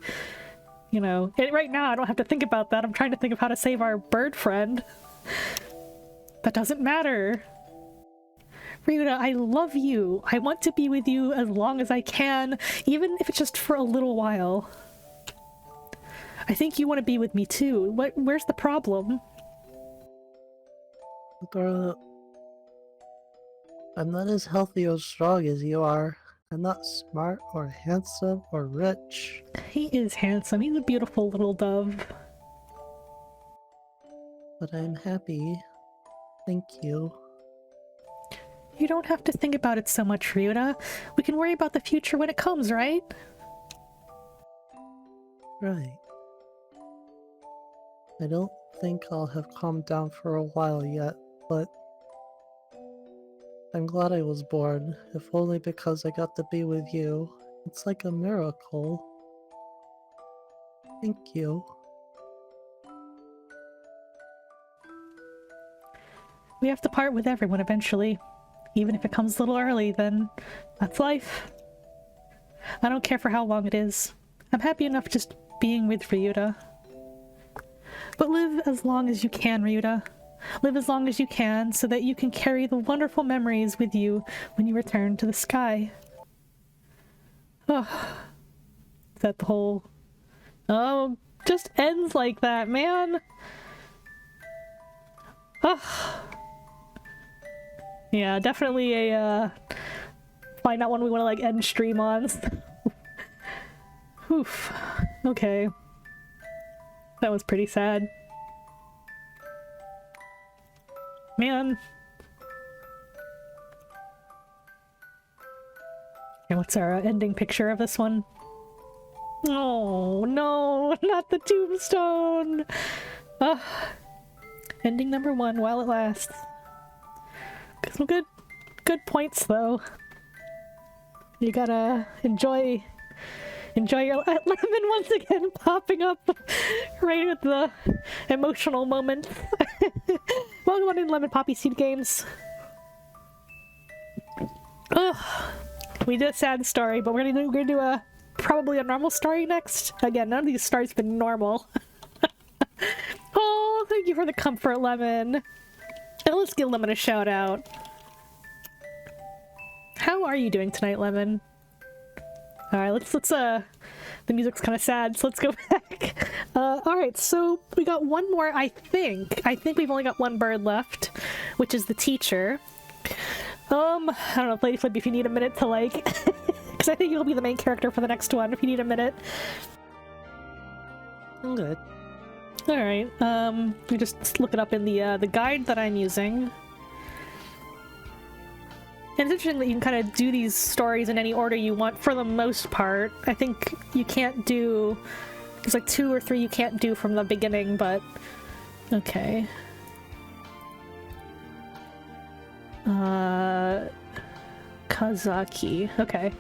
you know, right now I don't have to think about that. I'm trying to think of how to save our bird friend. That doesn't matter. Ryouta, I love you. I want to be with you as long as I can, even if it's just for a little while. I think you want to be with me too. Where's the problem? Fedora, I'm not as healthy or strong as you are. I'm not smart or handsome or rich. He is handsome. He's a beautiful little dove. But I'm happy. Thank you. You don't have to think about it so much, Ryouta. We can worry about the future when it comes, right? Right. I don't think I'll have calmed down for a while yet, but I'm glad I was born, if only because I got to be with you. It's like a miracle. Thank you. We have to part with everyone eventually. Even if it comes a little early, then that's life. I don't care for how long it is. I'm happy enough just being with Ryouta. But live as long as you can, Ryouta. Live as long as you can so that you can carry the wonderful memories with you when you return to the sky. Oh. Is that the whole... Oh, just ends like that, man. Oh. Yeah, definitely a, probably not one we want to, like, end stream on. Oof. Okay. That was pretty sad. Man. And what's our ending picture of this one? Oh, no, not the tombstone! Ugh. Ending number 1 while it lasts. Some good points, though. You gotta enjoy your lemon once again popping up right at the emotional moment. Welcome on in Lemon Poppy Seed Games. Ugh. We did a sad story, but we're gonna do a probably a normal story next. Again, none of these stories have been normal. Oh, thank you for the comfort, Lemon. And let's give Lemon a shout out. How are you doing tonight, Lemon? Alright, let's the music's kind of sad, so let's go back. Alright, so we got one more, I think. I think we've only got one bird left, which is the teacher. I don't know, LadyFlib, if you need a minute to, like... Because I think you'll be the main character for the next one, if you need a minute. I'm good. Alright, we just look it up in the guide that I'm using. And it's interesting that you can kind of do these stories in any order you want for the most part. I think you can't do... There's like 2 or 3 you can't do from the beginning, but... Okay. Kazuaki. Okay.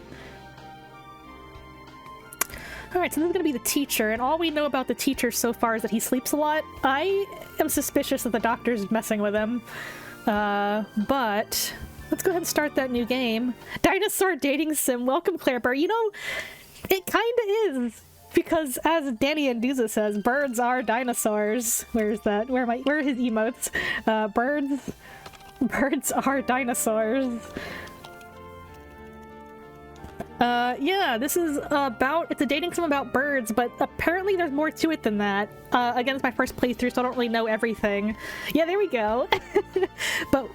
Alright, so this is gonna be the teacher, and all we know about the teacher so far is that he sleeps a lot. I am suspicious that the doctor's messing with him. But... Let's go ahead and start that new game. Dinosaur dating sim. Welcome, Claire Burr. You know, it kinda is. Because as Danny Anduza says, birds are dinosaurs. Where's that? Where are his emotes? Birds are dinosaurs. Yeah, this is it's a dating sim about birds, but apparently there's more to it than that. Again, it's my first playthrough, so I don't really know everything. Yeah, there we go. But,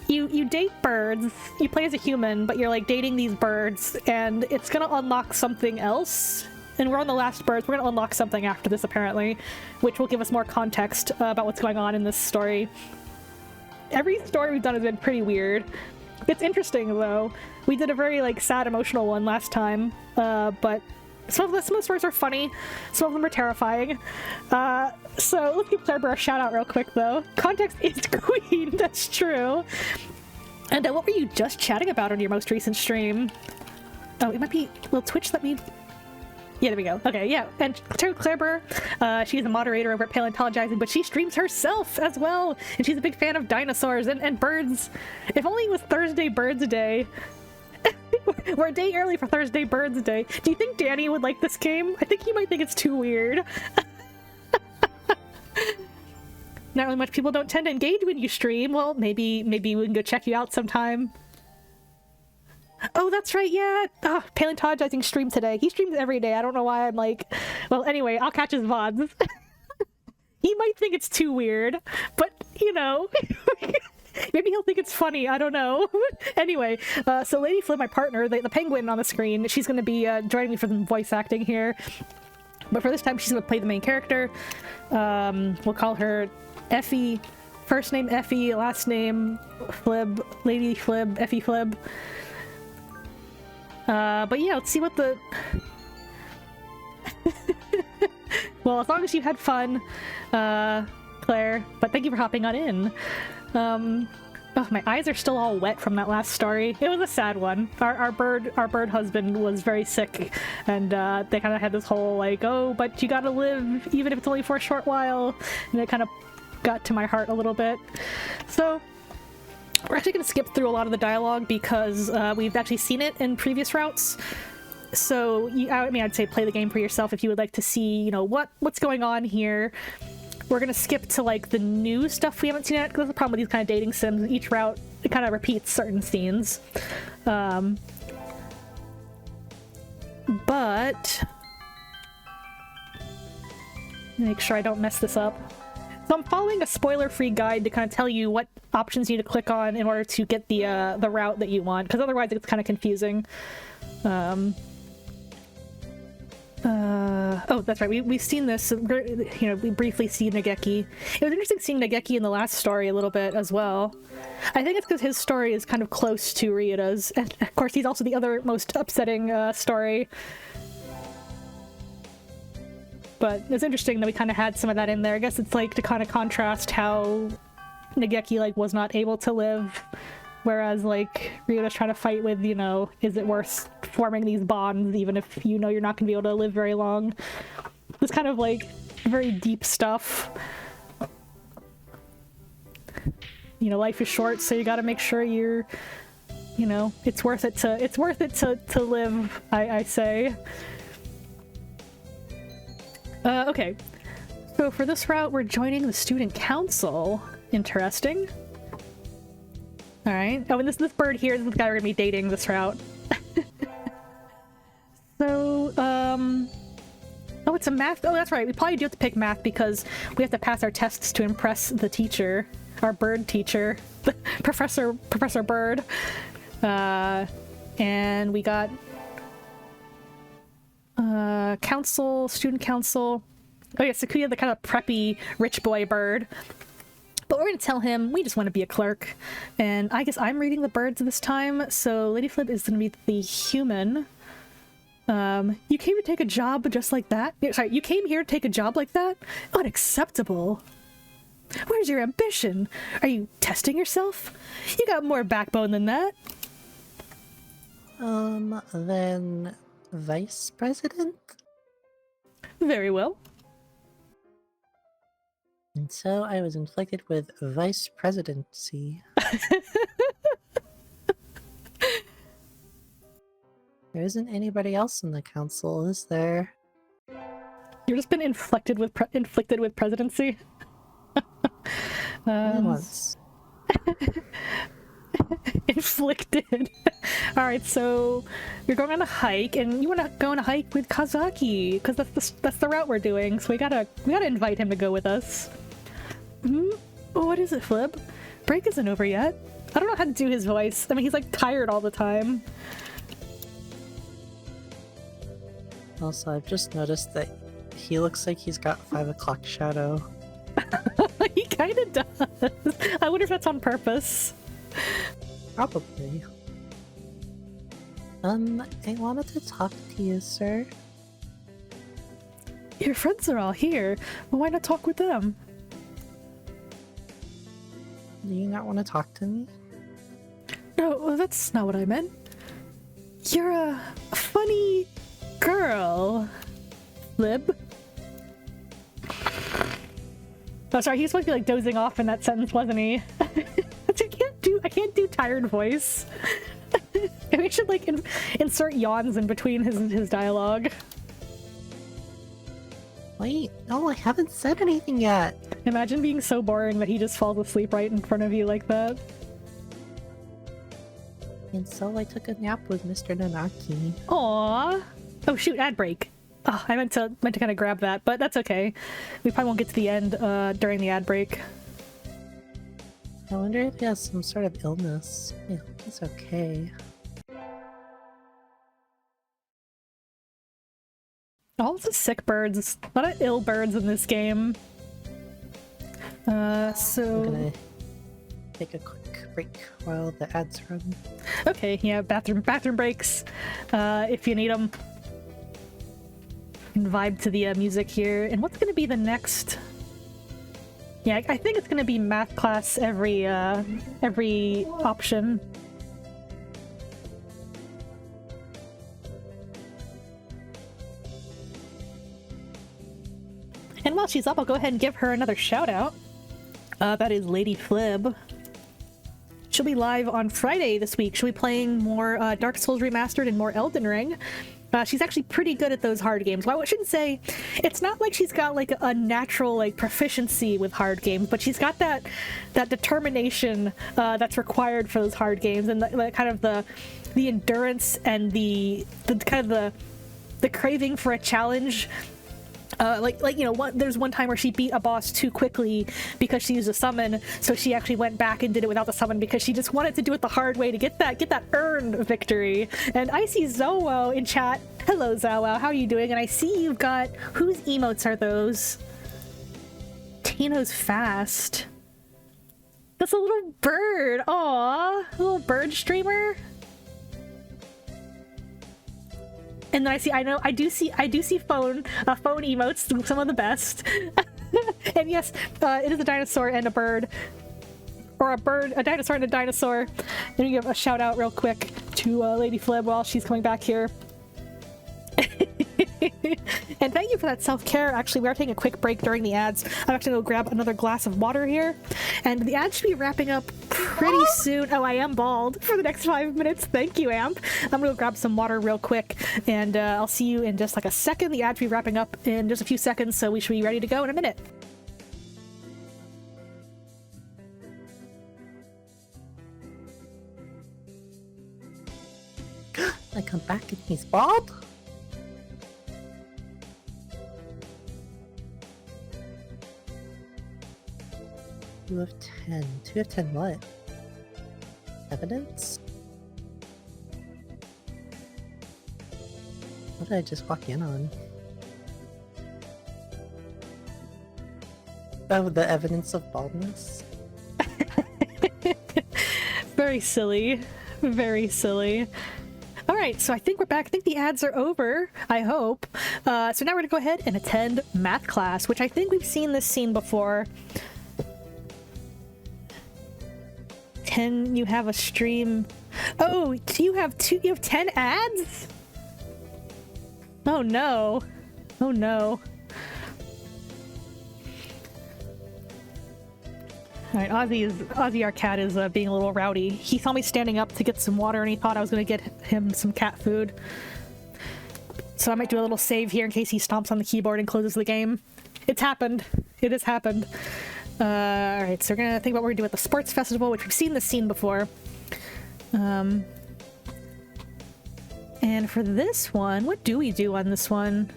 you date birds, you play as a human, but you're like dating these birds, and it's gonna unlock something else. And we're on the last birds, we're gonna unlock something after this apparently, which will give us more context about what's going on in this story. Every story we've done has been pretty weird. It's interesting though. We did a very like sad emotional one last time, but some of the stories are funny, some of them are terrifying. So let's give Claire a shout out real quick though. Context is queen, that's true. And what were you just chatting about on your most recent stream? Oh, it might be, will Twitch let me? Yeah, there we go. Okay, yeah. And Claire, she's a moderator over at Paleontologizing, but she streams herself as well. And she's a big fan of dinosaurs and birds. If only it was Thursday Birds Day. We're a day early for Thursday Birds Day. Do you think Danny would like this game? I think he might think it's too weird. Not really much people don't tend to engage when you stream. Well, maybe we can go check you out sometime. Oh, that's right, yeah. Oh, Paleontologizing streamed today. He streams every day. I don't know why I'm like... Well, anyway, I'll catch his VODs. He might think it's too weird, but, you know... Maybe he'll think it's funny, I don't know. Anyway, so LadyFlib, my partner, the penguin on the screen, she's going to be joining me for some voice acting here. But for this time, she's going to play the main character. We'll call her Effie. First name Effie, last name Flib, LadyFlib, Effie Flib. But yeah, let's see what the... Well, as long as you had fun, Claire. But thank you for hopping on in. Oh, my eyes are still all wet from that last story. It was a sad one. Our bird husband was very sick, and they kind of had this whole like, oh, but you gotta live even if it's only for a short while, and it kind of got to my heart a little bit. So we're actually going to skip through a lot of the dialogue because we've actually seen it in previous routes. So I mean, I'd say play the game for yourself if you would like to see, you know, what's going on here. We're going to skip to, like, the new stuff we haven't seen yet, because that's the problem with these kind of dating sims. Each route, it kind of repeats certain scenes. But... make sure I don't mess this up. So I'm following a spoiler-free guide to kind of tell you what options you need to click on in order to get the route that you want, because otherwise it's kind of confusing. Oh, that's right. We've seen this. You know, we briefly see Nageki. It was interesting seeing Nageki in the last story a little bit as well. I think it's because his story is kind of close to Ryuta's, and of course he's also the other most upsetting story. But it's interesting that we kind of had some of that in there. I guess it's like to kind of contrast how Nageki like was not able to live, whereas like Ryuta's trying to fight with, you know, is it worth forming these bonds even if you know you're not gonna be able to live very long. It's kind of like very deep stuff. You know, life is short, so you gotta make sure you're, you know, it's worth it to live, I say. Okay. So for this route, we're joining the student council. Interesting. Alright. Oh, and this bird here is this guy we're gonna be dating this route. So, oh, it's a math. Oh, that's right. We probably do have to pick math because we have to pass our tests to impress the teacher. Our bird teacher. Professor Bird. And we got council, student council. Oh yeah, Sakuya, the kind of preppy rich boy bird. But we're gonna tell him we just want to be a clerk. And I guess I'm reading the birds this time, so LadyFlib is gonna be the human. You came to take a job just like that? Sorry, you came here to take a job like that? Unacceptable. Where's your ambition? Are you testing yourself? You got more backbone than that. Then vice president? Very well. And so I was inflicted with vice presidency. There isn't anybody else in the council, is there? You've just been inflicted with presidency. Only once. Inflicted. All right, so you're going on a hike, and you want to go on a hike with Kazuaki because that's the route we're doing. So we gotta invite him to go with us. What is it, Flib? Break isn't over yet. I don't know how to do his voice. I mean, he's like tired all the time. Also, I've just noticed that he looks like he's got 5 o'clock shadow. He kind of does. I wonder if that's on purpose. Probably. I wanted to talk to you, sir. Your friends are all here. Well, why not talk with them? Do you not want to talk to me? No, well, that's not what I meant. You're a funny girl, Lib. Oh, sorry, he was supposed to be like dozing off in that sentence, wasn't he? I can't do tired voice. We should like insert yawns in between his dialogue. Wait, no, I haven't said anything yet. Imagine being so boring that he just falls asleep right in front of you like that. And so I took a nap with Mr. Nanaki. Aww. Oh shoot, ad break. Oh, I meant to kind of grab that, but that's okay. We probably won't get to the end during the ad break. I wonder if he has some sort of illness. I hope he's okay. All the sick birds. A lot of ill birds in this game. So... I'm gonna take a quick break while the ads run. Okay, yeah, bathroom breaks. If you need them. And vibe to the music here. And what's gonna be the next... Yeah, I think it's gonna be math class every option. And while she's up, I'll go ahead and give her another shout out. That is LadyFlib. She'll be live on Friday this week. She'll be playing more Dark Souls Remastered and more Elden Ring. She's actually pretty good at those hard games. Well, I shouldn't say it's not like she's got like a natural like proficiency with hard games, but she's got that determination that's required for those hard games, and the kind of the endurance and the kind of the craving for a challenge. Like you know, there's one time where she beat a boss too quickly because she used a summon, so she actually went back and did it without the summon because she just wanted to do it the hard way to get that earned victory. And I see Zowo in chat. Hello, Zowo, how are you doing? And I see you've got, whose emotes are those? Tino's fast. That's a little bird. Aww, a little bird streamer. And then I do see phone emotes, some of the best. And yes, it is a dinosaur and a bird. Or a dinosaur and a dinosaur. Let me give a shout out real quick to LadyFlib while she's coming back here. And thank you for that self-care. Actually, we are taking a quick break during the ads. I'm actually going to grab another glass of water here. And the ads should be wrapping up pretty soon. Oh, I am bald for the next 5 minutes. Thank you, Amp. I'm going to grab some water real quick. And I'll see you in just like a second. The ads will be wrapping up in just a few seconds, so we should be ready to go in a minute. I come back and he's bald? Two of 10. 2 of 10 what? Evidence? What did I just walk in on? Oh, the evidence of baldness? Very silly. Very silly. Alright, so I think we're back. I think the ads are over, I hope. So now we're going to go ahead and attend math class, which I think we've seen this scene before. 10, you have a stream. Oh, you have 10 ads? Oh no. Oh no. Alright, Ozzy our cat is being a little rowdy. He saw me standing up to get some water and he thought I was gonna get him some cat food. So I might do a little save here in case he stomps on the keyboard and closes the game. It's happened. It has happened. Alright, so we're gonna think about what we're gonna do at the sports festival, which we've seen this scene before. And for this one, what do we do on this one?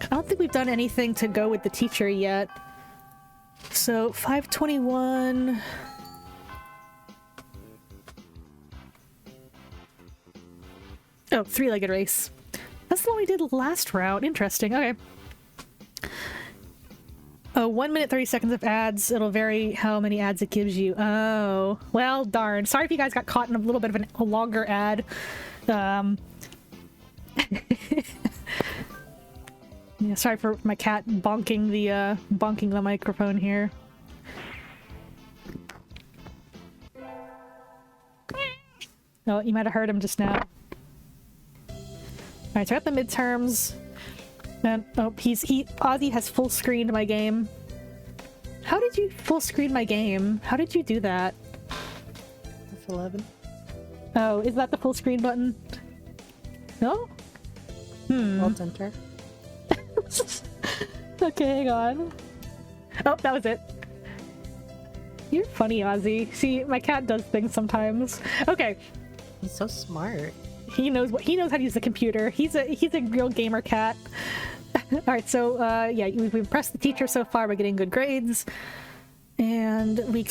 I don't think we've done anything to go with the teacher yet. So 521. Oh, three-legged race. That's the one we did last round. Interesting. Okay. Oh, 1 minute 30 seconds of ads. It'll vary how many ads it gives you. Oh, well, darn. Sorry if you guys got caught in a little bit of a longer ad. Yeah, sorry for my cat bonking the microphone here. Oh, you might have heard him just now. Alright, so I got the midterms. And oh, Ozzy has full screened my game. How did you full screen my game? How did you do that? F11. Oh, is that the full screen button? No? Alt enter. Okay, hang on. Oh, that was it. You're funny, Ozzy. See, my cat does things sometimes. Okay. He's so smart. He knows how to use the computer. He's a real gamer cat. All right, so yeah, we've impressed the teacher so far by getting good grades, and we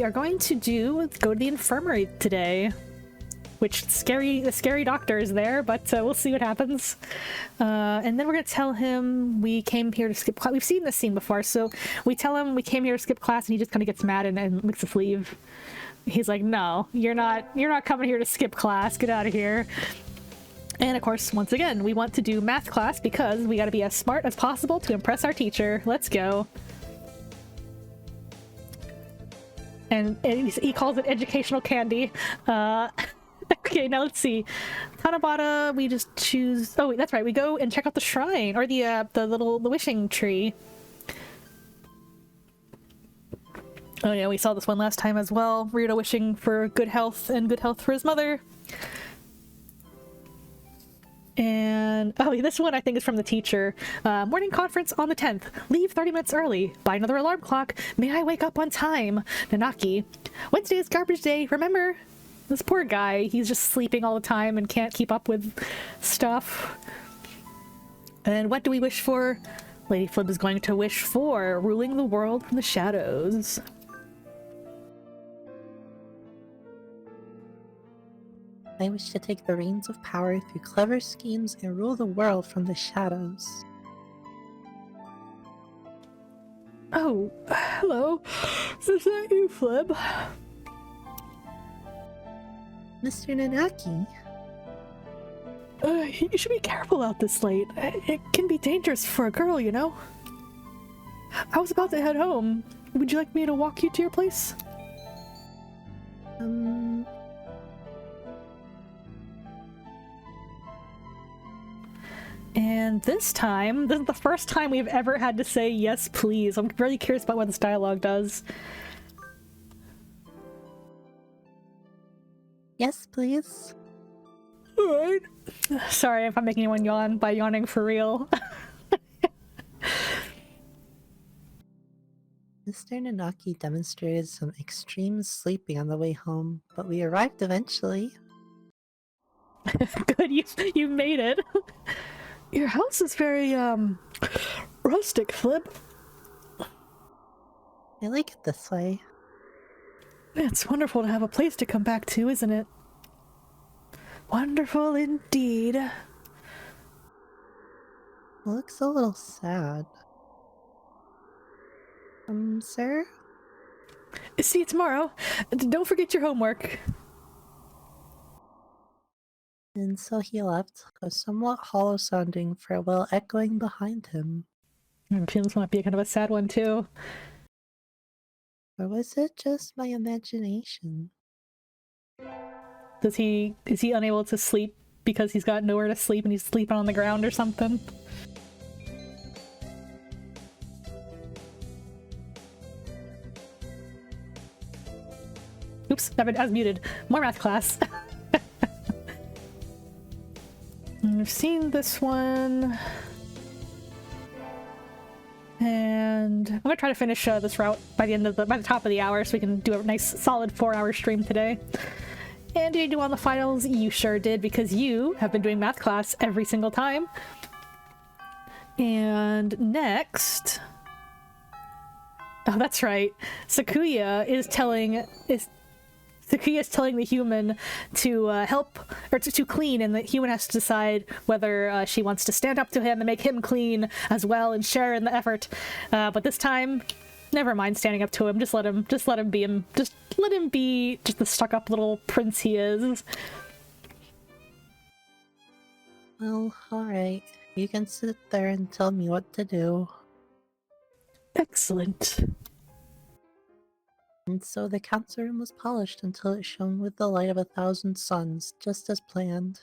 are going to go to the infirmary today, which the scary doctor is there, but we'll see what happens. And then we're gonna tell him we came here to skip class. We've seen this scene before, so we tell him we came here to skip class, and he just kind of gets mad and makes us leave. He's like, no, you're not coming here to skip class. Get out of here. And of course, once again, we want to do math class because we got to be as smart as possible to impress our teacher. Let's go. And he calls it educational candy. Okay, now let's see. Tanabata, we just choose... Oh, wait, that's right. We go and check out the shrine, or the wishing tree. Oh yeah, we saw this one last time as well. Ryouta wishing for good health and good health for his mother. And oh, this one I think is from the teacher. Morning conference on the 10th. Leave 30 minutes early. Buy another alarm clock. May I wake up on time? Nanaki. Wednesday is garbage day. Remember? This poor guy. He's just sleeping all the time and can't keep up with stuff. And what do we wish for? LadyFlib is going to wish for ruling the world from the shadows. I wish to take the reins of power through clever schemes and rule the world from the shadows. Oh, hello. Is that you, Flib? Mr. Nanaki. You should be careful out this late. It can be dangerous for a girl, you know? I was about to head home. Would you like me to walk you to your place? And this time, this is the first time we've ever had to say yes, please. I'm really curious about what this dialogue does. Yes, please. Alright. Sorry if I'm making anyone yawn by yawning for real. Mr. Nanaki demonstrated some extreme sleeping on the way home, but we arrived eventually. Good, you made it. Your house is very, rustic, Flip. I like it this way. It's wonderful to have a place to come back to, isn't it? Wonderful indeed. It looks a little sad. Sir? See you tomorrow. Don't forget your homework. And so he left, a somewhat hollow-sounding farewell echoing behind him. This might be kind of a sad one, too. Or was it just my imagination? Is he unable to sleep because he's got nowhere to sleep and he's sleeping on the ground or something? Oops, I was muted. More math class. We've seen this one. And I'm gonna try to finish this route by the top of the hour so we can do a nice solid 4-hour stream today. And did you do on the finals? You sure did, because you have been doing math class every single time. And next... Oh, that's right. Sakuya is telling the human to help, or to clean, and the human has to decide whether she wants to stand up to him and make him clean as well and share in the effort. But this time, never mind standing up to him. Just let him be him. Just let him be just the stuck-up little prince he is. Well, alright. You can sit there and tell me what to do. Excellent. And so the council room was polished until it shone with the light of 1,000 suns, just as planned.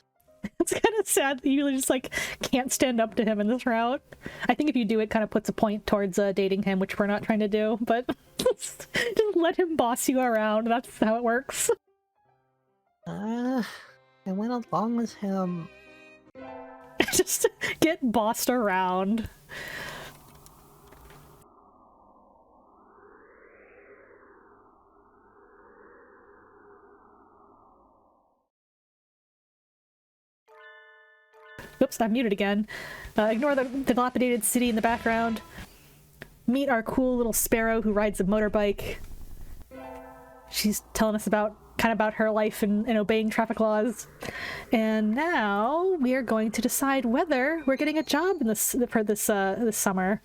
It's kind of sad that you just like can't stand up to him in this route. I think if you do, it kind of puts a point towards dating him, which we're not trying to do, but just let him boss you around. That's how it works. I went along with him. Just get bossed around. Oops, I'm muted again. Ignore the dilapidated city in the background. Meet our cool little sparrow who rides a motorbike. She's telling us about her life and obeying traffic laws. And now we are going to decide whether we're getting a job in this summer.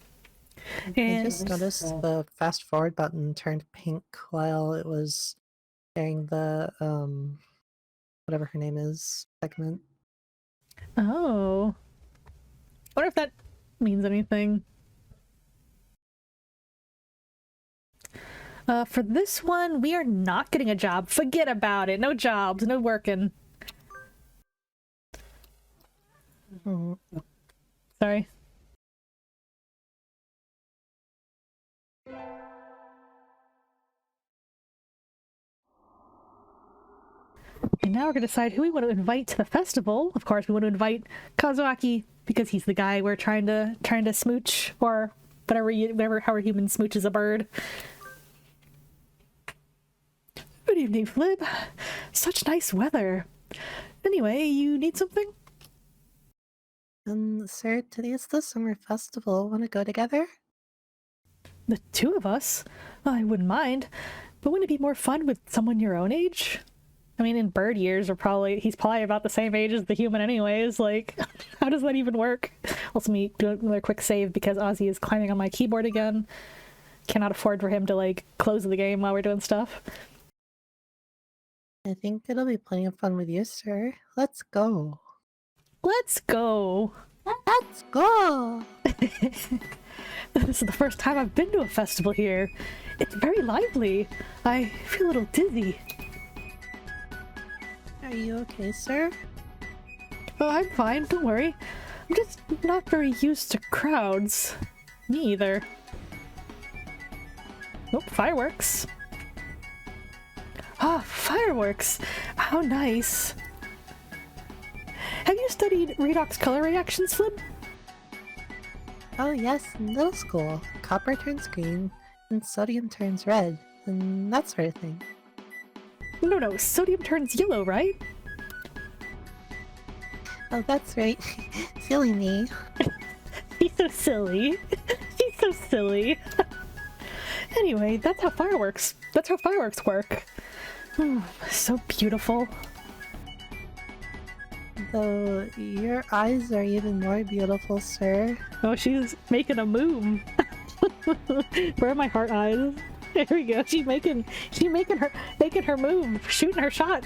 And I just noticed the fast forward button turned pink while it was sharing the whatever her name is segment. Oh. I wonder if that means anything. For this one, we are not getting a job. Forget about it. No jobs, no working. Sorry. And now we're gonna decide who we want to invite to the festival. Of course, we want to invite Kazuaki because he's the guy we're trying to smooch, or whatever how a human smooches a bird. Good evening, Flib. Such nice weather. Anyway, you need something? Sir, today is the summer festival. Want to go together? The two of us? Well, I wouldn't mind, but wouldn't it be more fun with someone your own age? I mean, in bird years, he's probably about the same age as the human anyways. Like, how does that even work? Also, me doing another quick save because Ozzy is climbing on my keyboard again. Cannot afford for him to, like, close the game while we're doing stuff. I think it'll be plenty of fun with you, sir. Let's go. Let's go! Let's go! This is the first time I've been to a festival here. It's very lively. I feel a little dizzy. Are you okay, sir? Oh, I'm fine, don't worry. I'm just not very used to crowds. Me either. Oh, fireworks. Ah, fireworks! How nice. Have you studied redox color reactions, Flib? Oh yes, in middle school. Copper turns green, and sodium turns red, and that sort of thing. No, sodium turns yellow, right? Oh, that's right. Silly me. She's so silly. She's so silly. Anyway, that's how fireworks work. So beautiful. Though your eyes are even more beautiful, sir. Oh, she's making a move. Where are my heart eyes? There we go. She's making her move, shooting her shot.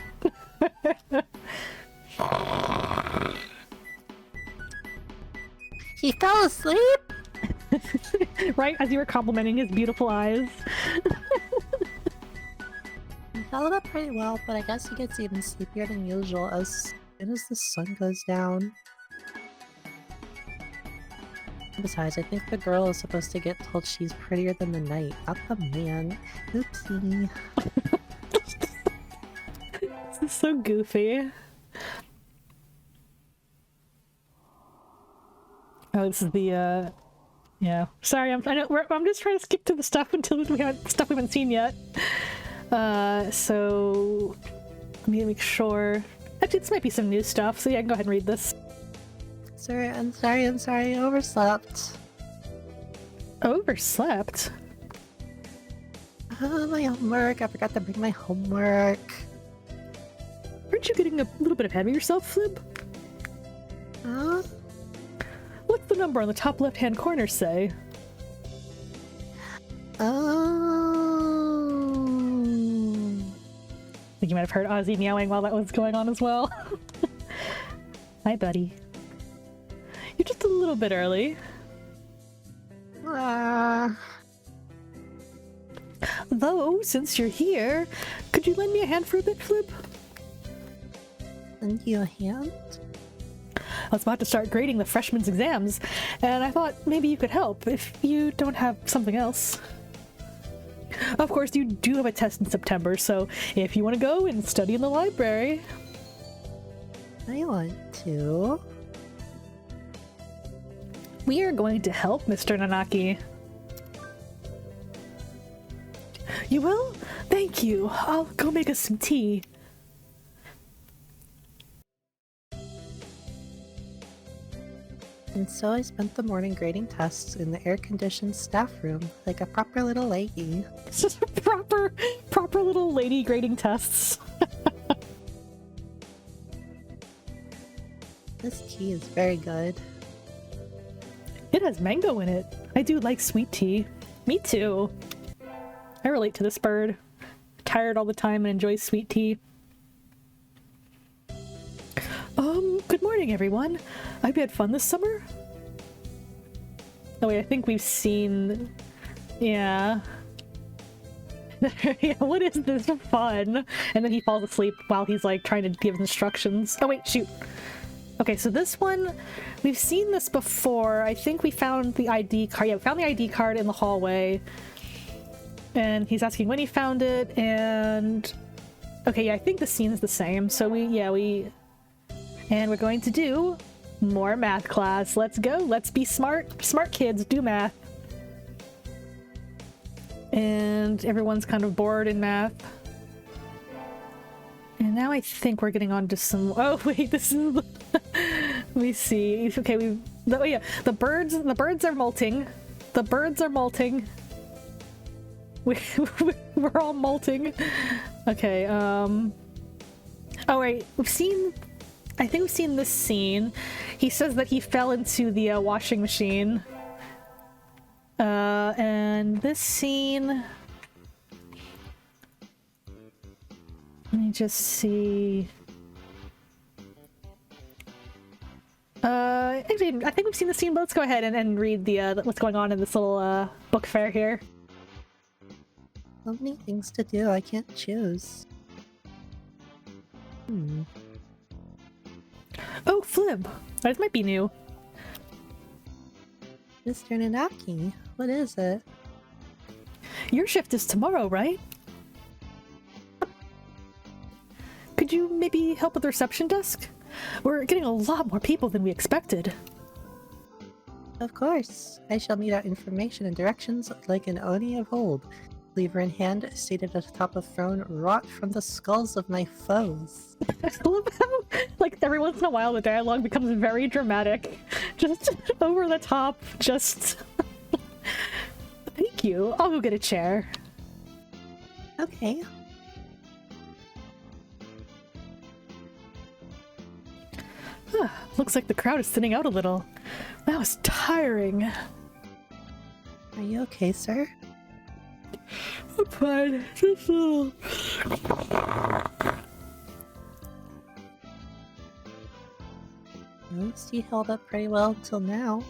He fell asleep? Right as you were complimenting his beautiful eyes. He held up pretty well, but I guess he gets even sleepier than usual as soon as the sun goes down. Besides, I think the girl is supposed to get told she's prettier than the night, not the man. Oopsie. This is so goofy. Oh, this is the, yeah. Sorry, I'm just trying to skip to the stuff until we haven't seen yet. So let me make sure. Actually, this might be some new stuff, so yeah, I can go ahead and read this. Sir, I'm sorry, I overslept. Overslept? My homework, I forgot to bring my homework. Aren't you getting a little bit ahead of yourself, Flib? Huh? What's the number on the top left-hand corner say? Oh. I think you might have heard Ozzy meowing while that was going on as well. Hi, buddy. You're just a little bit early. Though, since you're here, could you lend me a hand for a bit, Flip? Lend you a hand? I was about to start grading the freshmen's exams, and I thought maybe you could help if you don't have something else. Of course, you do have a test in September, so if you want to go and study in the library... I want to. We are going to help, Mr. Nanaki. You will? Thank you. I'll go make us some tea. And so I spent the morning grading tests in the air-conditioned staff room, like a proper little lady. It's just proper little lady grading tests. This tea is very good. It has mango in it. I do like sweet tea. Me too. I relate to this bird. Tired all the time and enjoys sweet tea. Good morning, everyone. Hope you had fun this summer? Oh wait, I think we've seen... Yeah. Yeah, what is this fun? And then he falls asleep while he's like trying to give instructions. Oh wait, shoot. Okay, so this one, we've seen this before. I think we found the ID card. Yeah, we found the ID card in the hallway. And he's asking when he found it, and... Okay, yeah, I think the scene's the same. So and we're going to do more math class. Let's go. Let's be smart. Smart kids, do math. And everyone's kind of bored in math. And now I think we're getting on to some... Oh, wait, this is... Let me see. Okay, oh, yeah. The birds are molting. The birds are molting. We're all molting. Okay, oh, wait. I think we've seen this scene. He says that he fell into the washing machine. And this scene... Let me just see... Actually, I think we've seen the scene, but let's go ahead and read the what's going on in this little book fair here. So many things to do, I can't choose. Oh, Flib! This might be new. Mr. Nanaki, what is it? Your shift is tomorrow, right? Could you maybe help with the reception desk? We're getting a lot more people than we expected. Of course. I shall meet out information and directions like an Oni of old. Lever in hand, seated atop a throne wrought from the skulls of my foes. I love how, like, every once in a while the dialogue becomes very dramatic. Just over the top, just... Thank you. I'll go get a chair. Okay. Looks like the crowd is thinning out a little. That was tiring. Are you okay, sir? I'm fine. Just a little... At least you held up pretty well until now.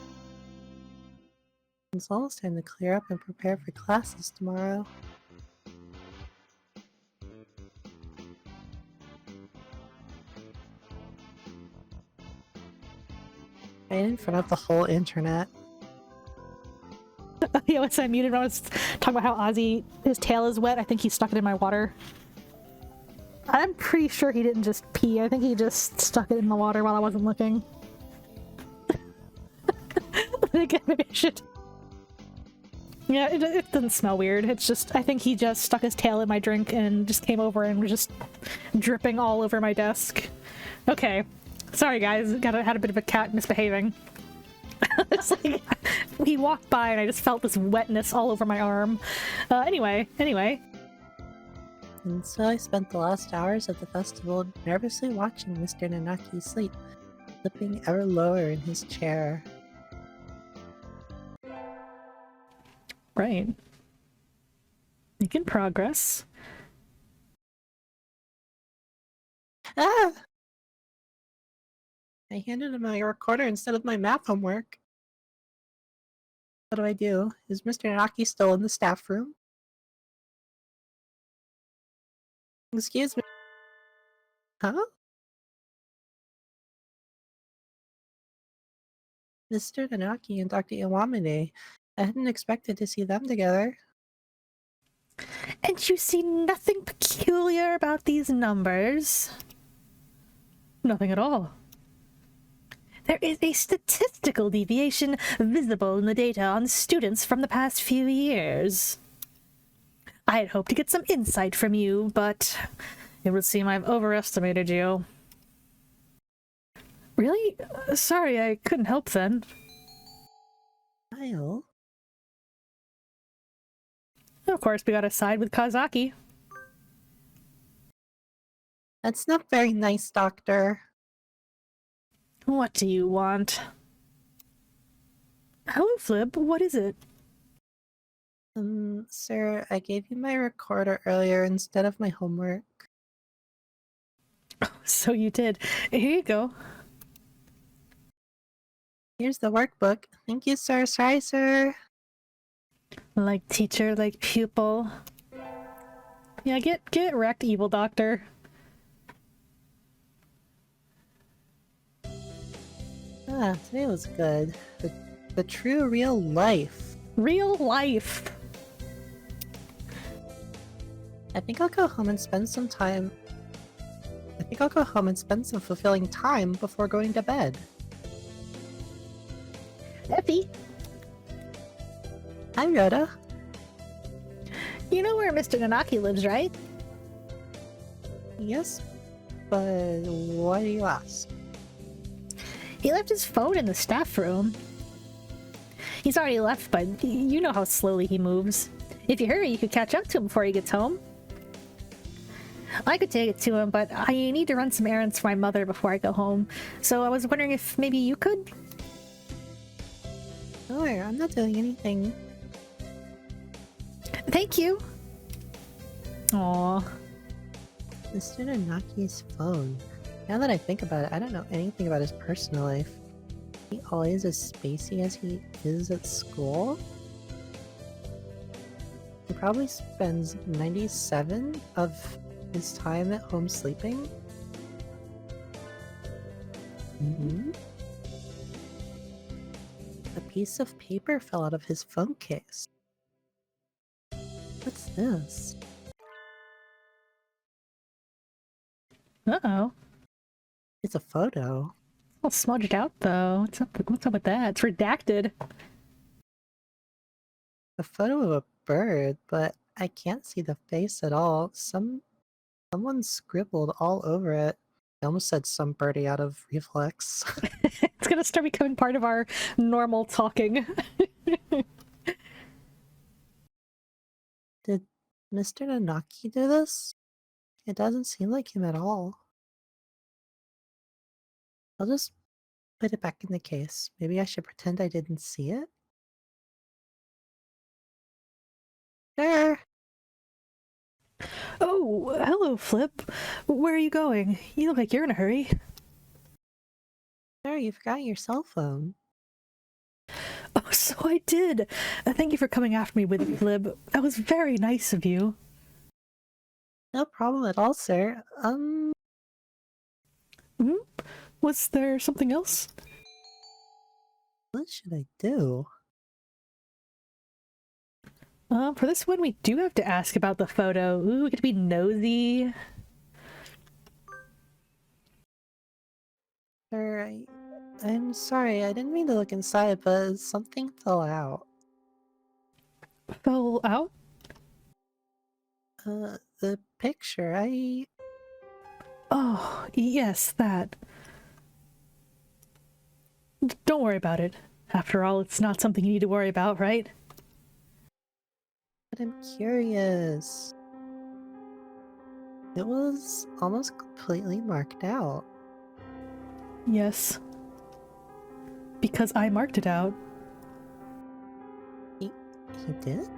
It's almost time to clear up and prepare for classes tomorrow. Right in front of the whole internet. Yeah, once I muted when I was talking about how Ozzy, his tail is wet, I think he stuck it in my water. I'm pretty sure he didn't just pee, I think he just stuck it in the water while I wasn't looking. Maybe I should. Yeah, it doesn't smell weird. It's just, I think he just stuck his tail in my drink and just came over and was just dripping all over my desk. Okay. Sorry guys, had a bit of a cat misbehaving. It's like, he walked by and I just felt this wetness all over my arm. Anyway. And so I spent the last hours of the festival nervously watching Mr. Nanaki sleep, slipping ever lower in his chair. Right. Making progress. Ah! I handed him my recorder instead of my math homework. What do I do? Is Mr. Nanaki still in the staff room? Excuse me. Huh? Mr. Nanaki and Dr. Iwamine. I hadn't expected to see them together. And you see nothing peculiar about these numbers? Nothing at all. There is a statistical deviation visible in the data on students from the past few years. I had hoped to get some insight from you, but it would seem I've overestimated you. Really? Sorry, I couldn't help then. Kyle? Of course, we gotta side with Kazaki. That's not very nice, Doctor. What do you want? Hello, Flib, what is it? Sir, I gave you my recorder earlier instead of my homework. So you did. Here you go. Here's the workbook. Thank you, sir. Sorry, sir. Like teacher, like pupil. Yeah, get wrecked, evil doctor. Ah, today was good. The true real life. Real life. I think I'll go home and spend some fulfilling time before going to bed. Effie, Hi, Ryouta. you know where Mr. Nanaki lives, right? Yes, but why do you ask? He left his phone in the staff room. He's already left, but you know how slowly he moves. If you hurry, you could catch up to him before he gets home. I could take it to him, but I need to run some errands for my mother before I go home. So I was wondering if maybe you could? Sure, I'm not doing anything. Thank you. Aww. Mr. Nanaki's phone. Now that I think about it, I don't know anything about his personal life. He always as spacey as he is at school. He probably spends 97 of his time at home sleeping. A piece of paper fell out of his phone case. What's this? Uh-oh. It's a photo. All smudged out, though. What's up with that? It's redacted. A photo of a bird, but I can't see the face at all. Someone scribbled all over it. I almost said some birdie out of reflex. It's gonna start becoming part of our normal talking. Did Mr. Nanaki do this? It doesn't seem like him at all. I'll just put it back in the case. Maybe I should pretend I didn't see it? Sure. Oh, hello, Flip. Where are you going? You look like you're in a hurry. Sure, you forgot your cell phone. Oh, so I did. Thank you for coming after me with it, Flib. That was very nice of you. No problem at all, sir. Was there something else? What should I do? For this one, we do have to ask about the photo. Ooh, we get to be nosy. Sir, I'm sorry, I didn't mean to look inside, but something fell out. Fell out? The picture, Oh, yes, that. Don't worry about it. After all, it's not something you need to worry about, right? But I'm curious. It was almost completely marked out. Yes. Because I marked it out. He did?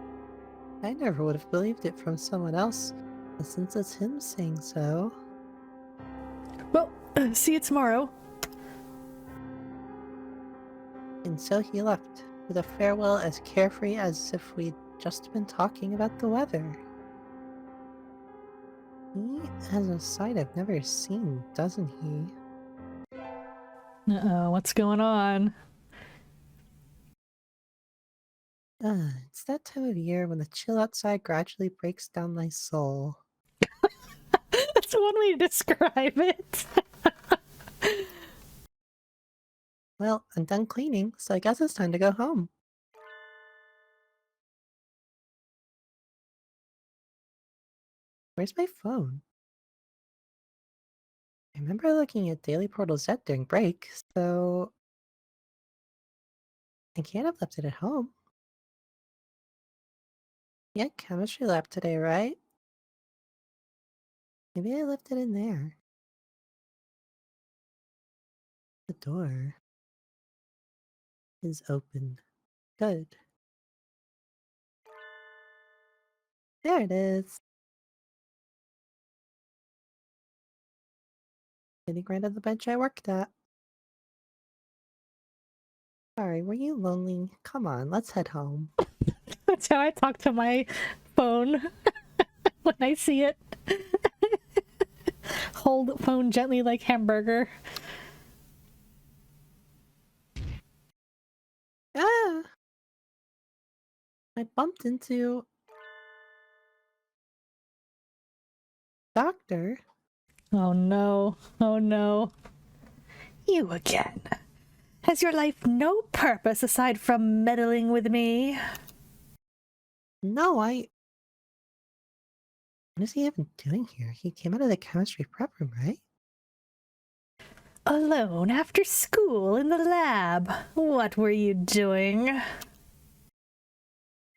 I never would have believed it from someone else, since it's him saying so. Well, see you tomorrow. And so he left, with a farewell as carefree as if we'd just been talking about the weather. He has a side I've never seen, doesn't he? Uh-oh, what's going on? It's that time of year when the chill outside gradually breaks down my soul. That's one way to describe it. Well, I'm done cleaning, so I guess it's time to go home. Where's my phone? I remember looking at Daily Portal Z during break, so I can't have left it at home. Yeah, chemistry lab today, right? Maybe I left it in there. The door is open. Good. There it is. Sitting right on the bench I worked at. Sorry, were you lonely? Come on, let's head home. That's how I talk to my phone when I see it. Hold the phone gently like hamburger. Ah! I bumped into... Doctor? Oh no. Oh no. You again. Has your life no purpose aside from meddling with me? No, What is he even doing here? He came out of the chemistry prep room, right? Alone after school in the lab. What were you doing?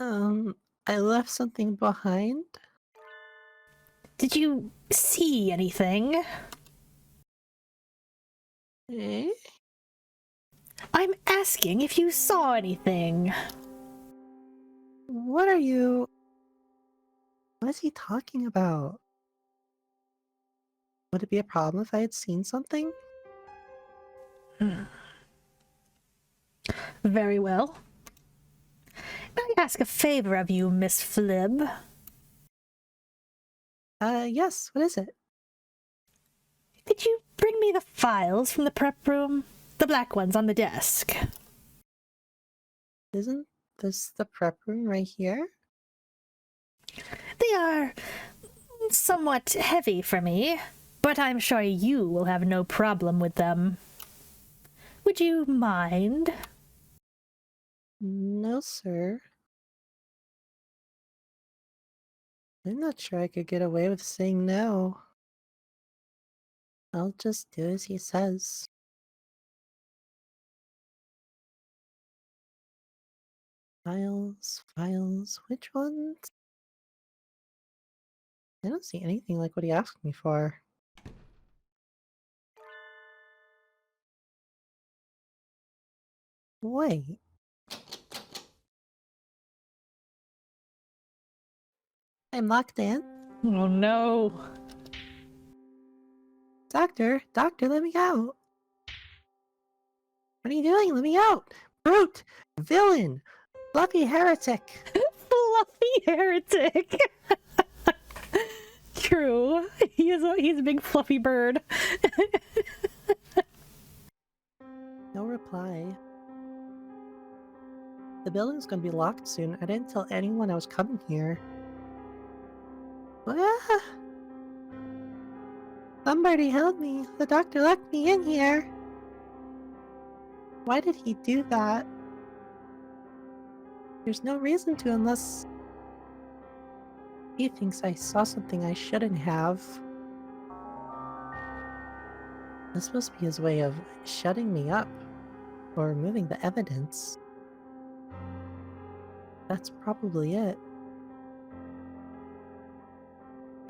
I left something behind. Did you see anything? Eh? I'm asking if you saw anything. What is he talking about? Would it be a problem if I had seen something? Very well. May I ask a favor of you, Miss Flib? Yes, what is it? Could you bring me the files from the prep room? The black ones on the desk. Isn't this the prep room right here? They are somewhat heavy for me, but I'm sure you will have no problem with them. Would you mind? No, sir. I'm not sure I could get away with saying no. I'll just do as he says. Files, which ones? I don't see anything like what he asked me for. Wait. I'm locked in? Oh no. Doctor, let me out! What are you doing? Let me out! Brute! Villain! Fluffy heretic! Fluffy heretic. True. He's a big fluffy bird. No reply. The building's gonna be locked soon. I didn't tell anyone I was coming here. Ah! Somebody help me. The doctor locked me in here. Why did he do that? There's no reason to unless he thinks I saw something I shouldn't have. This must be his way of shutting me up or removing the evidence. That's probably it.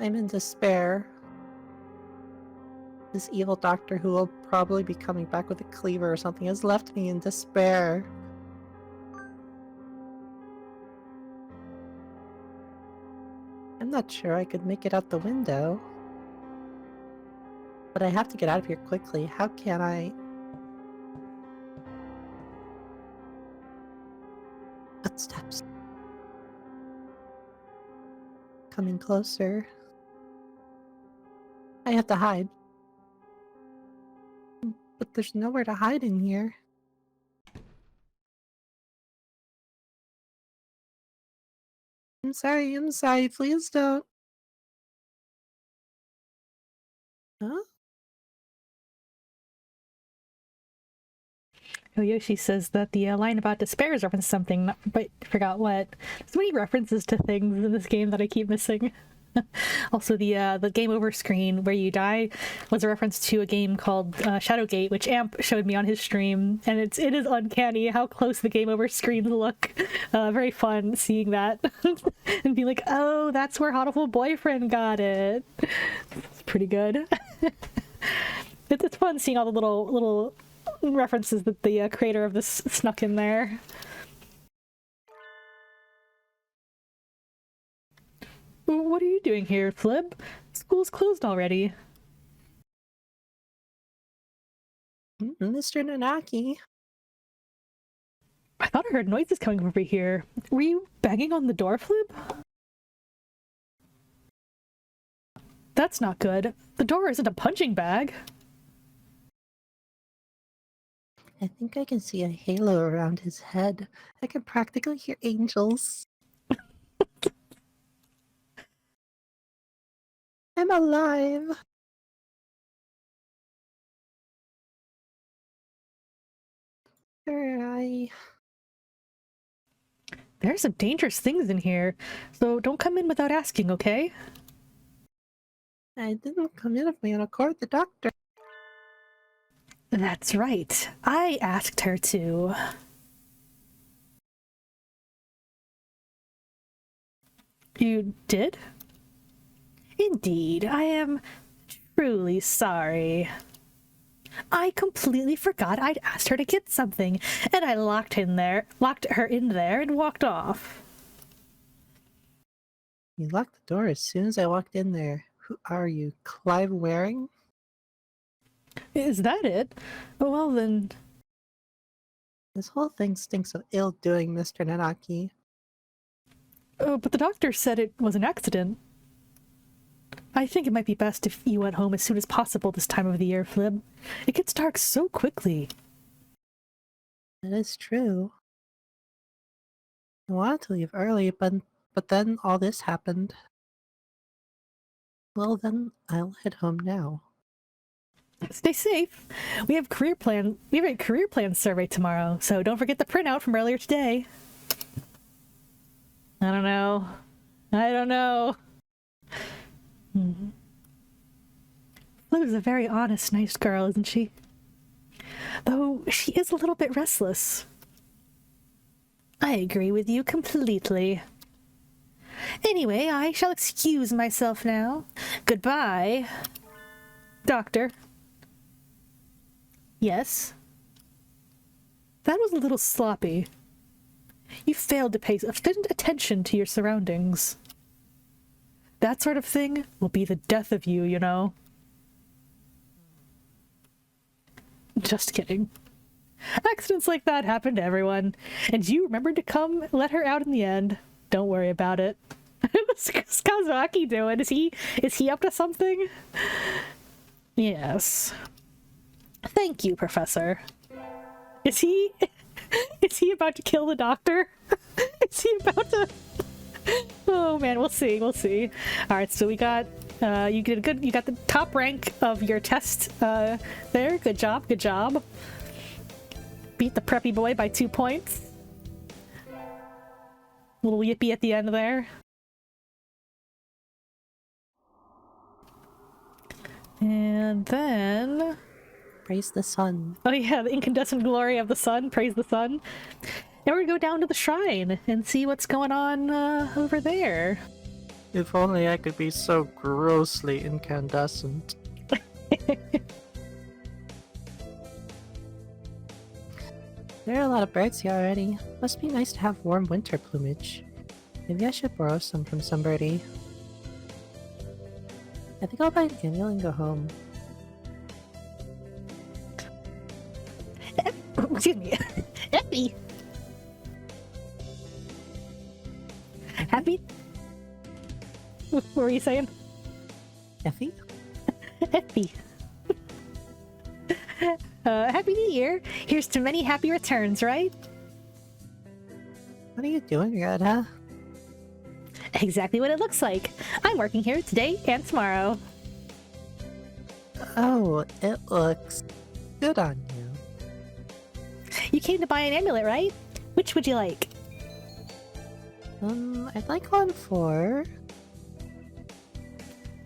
I'm in despair. This evil doctor who will probably be coming back with a cleaver or something has left me in despair. I'm not sure I could make it out the window. But I have to get out of here quickly. How can I? Footsteps. Coming closer. I have to hide. But there's nowhere to hide in here. I'm sorry, please don't. Huh? Yoshi says that the line about despair is reference something, but forgot what. So many references to things in this game that I keep missing. Also, the game over screen where you die was a reference to a game called Shadowgate, which Amp showed me on his stream, and it is uncanny how close the game over screens look. Very fun seeing that and being like, oh, that's where Hatoful Boyfriend got it. It's pretty good. It's fun seeing all the little references that the creator of this snuck in there. What are you doing here, Flib? School's closed already. Mr. Nanaki. I thought I heard noises coming from over here. Were you banging on the door, Flib? That's not good. The door isn't a punching bag. I think I can see a halo around his head. I can practically hear angels. I'm alive! There's some dangerous things in here, so don't come in without asking, okay? I didn't come in of my own accord, the doctor. That's right. I asked her to. You did? Indeed, I am truly sorry. I completely forgot I'd asked her to get something, and I locked her in there and walked off. You locked the door as soon as I walked in there. Who are you, Clive Waring? Is that it? Well then... This whole thing stinks of ill-doing, Mr. Nanaki. Oh, but the doctor said it was an accident. I think it might be best if you went home as soon as possible this time of the year, Flib. It gets dark so quickly. That is true. I wanted to leave early, but then all this happened. Well then, I'll head home now. Stay safe. We have a career plan survey tomorrow, so don't forget the printout from earlier today. I don't know. Flib's a very honest, nice girl, isn't she? Though she is a little bit restless. I agree with you completely. Anyway, I shall excuse myself now. Goodbye. Doctor. Yes? That was a little sloppy. You failed to pay sufficient attention to your surroundings. That sort of thing will be the death of you, you know. Just kidding. Accidents like that happen to everyone, and you remembered to come let her out in the end. Don't worry about it. What's Kazuaki doing? Is he up to something? Yes. Thank you, Professor. Is he about to kill the doctor? Is he about to... Oh man, we'll see. Alright, so we got you got the top rank of your test there. Good job. beat the preppy boy by 2 points. Little yippee at the end there. And then... Praise the sun. Oh yeah, the incandescent glory of the sun. Praise the sun. Now we're gonna go down to the shrine and see what's going on over there. If only I could be so grossly incandescent. There are a lot of birds here already. Must be nice to have warm winter plumage. Maybe I should borrow some from somebody. I think I'll buy an annual and go home. Excuse me. Effie! Happy? What were you saying? Effie? Effie. Happy New Year! Here's to many happy returns, right? What are you doing, Ryouta? Exactly what it looks like. I'm working here today and tomorrow. Oh, it looks good on you. You came to buy an amulet, right? Which would you like? I'd like one for...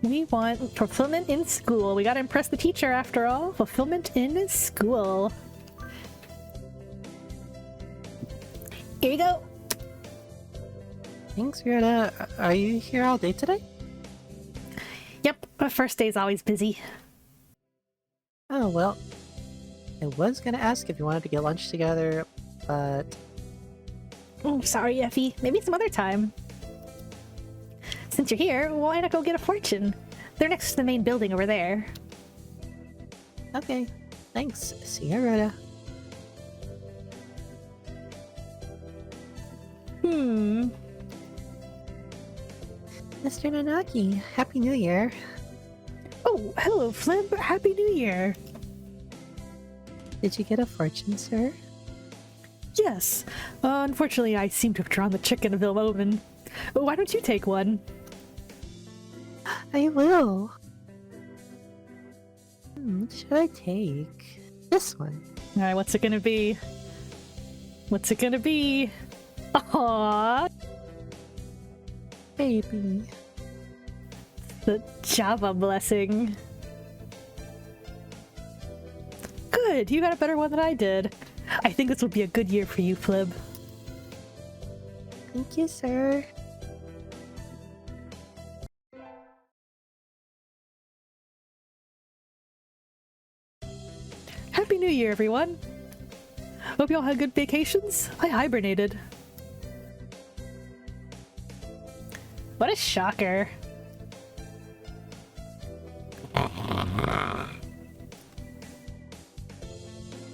We want fulfillment in school. We gotta impress the teacher after all. Fulfillment in school. Here you go. Thanks, Ryouta. Are you here all day today? Yep, my first day's always busy. Oh, well. I was gonna ask if you wanted to get lunch together, but... Oh, sorry, Effie. Maybe some other time. Since you're here, why not go get a fortune? They're next to the main building over there. Okay, thanks. See ya, Ryouta. Mr. Nanaki, Happy New Year. Oh, hello, Flib. Happy New Year. Did you get a fortune, sir? Yes. Unfortunately, I seem to have drawn the chicken of the omen. Why don't you take one? I will. What should I take? This one. Alright, what's it gonna be? What's it gonna be? Aww. Baby. The Java blessing. Good, you got a better one than I did. I think this will be a good year for you, Flib. Thank you, sir. Happy New Year, everyone! Hope you all had good vacations. I hibernated. What a shocker.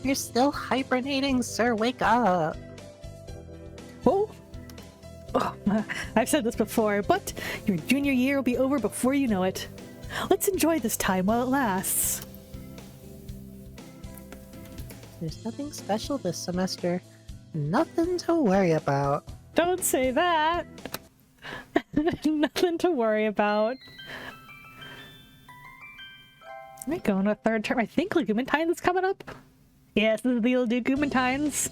You're still hibernating, sir. Wake up. Oh! Oh, I've said this before, but your junior year will be over before you know it. Let's enjoy this time while it lasts. There's nothing special this semester. Nothing to worry about. Don't say that! Nothing to worry about. Am I going to a third term? I think Legumentine's is coming up. Yes, this is the old Legumentine's.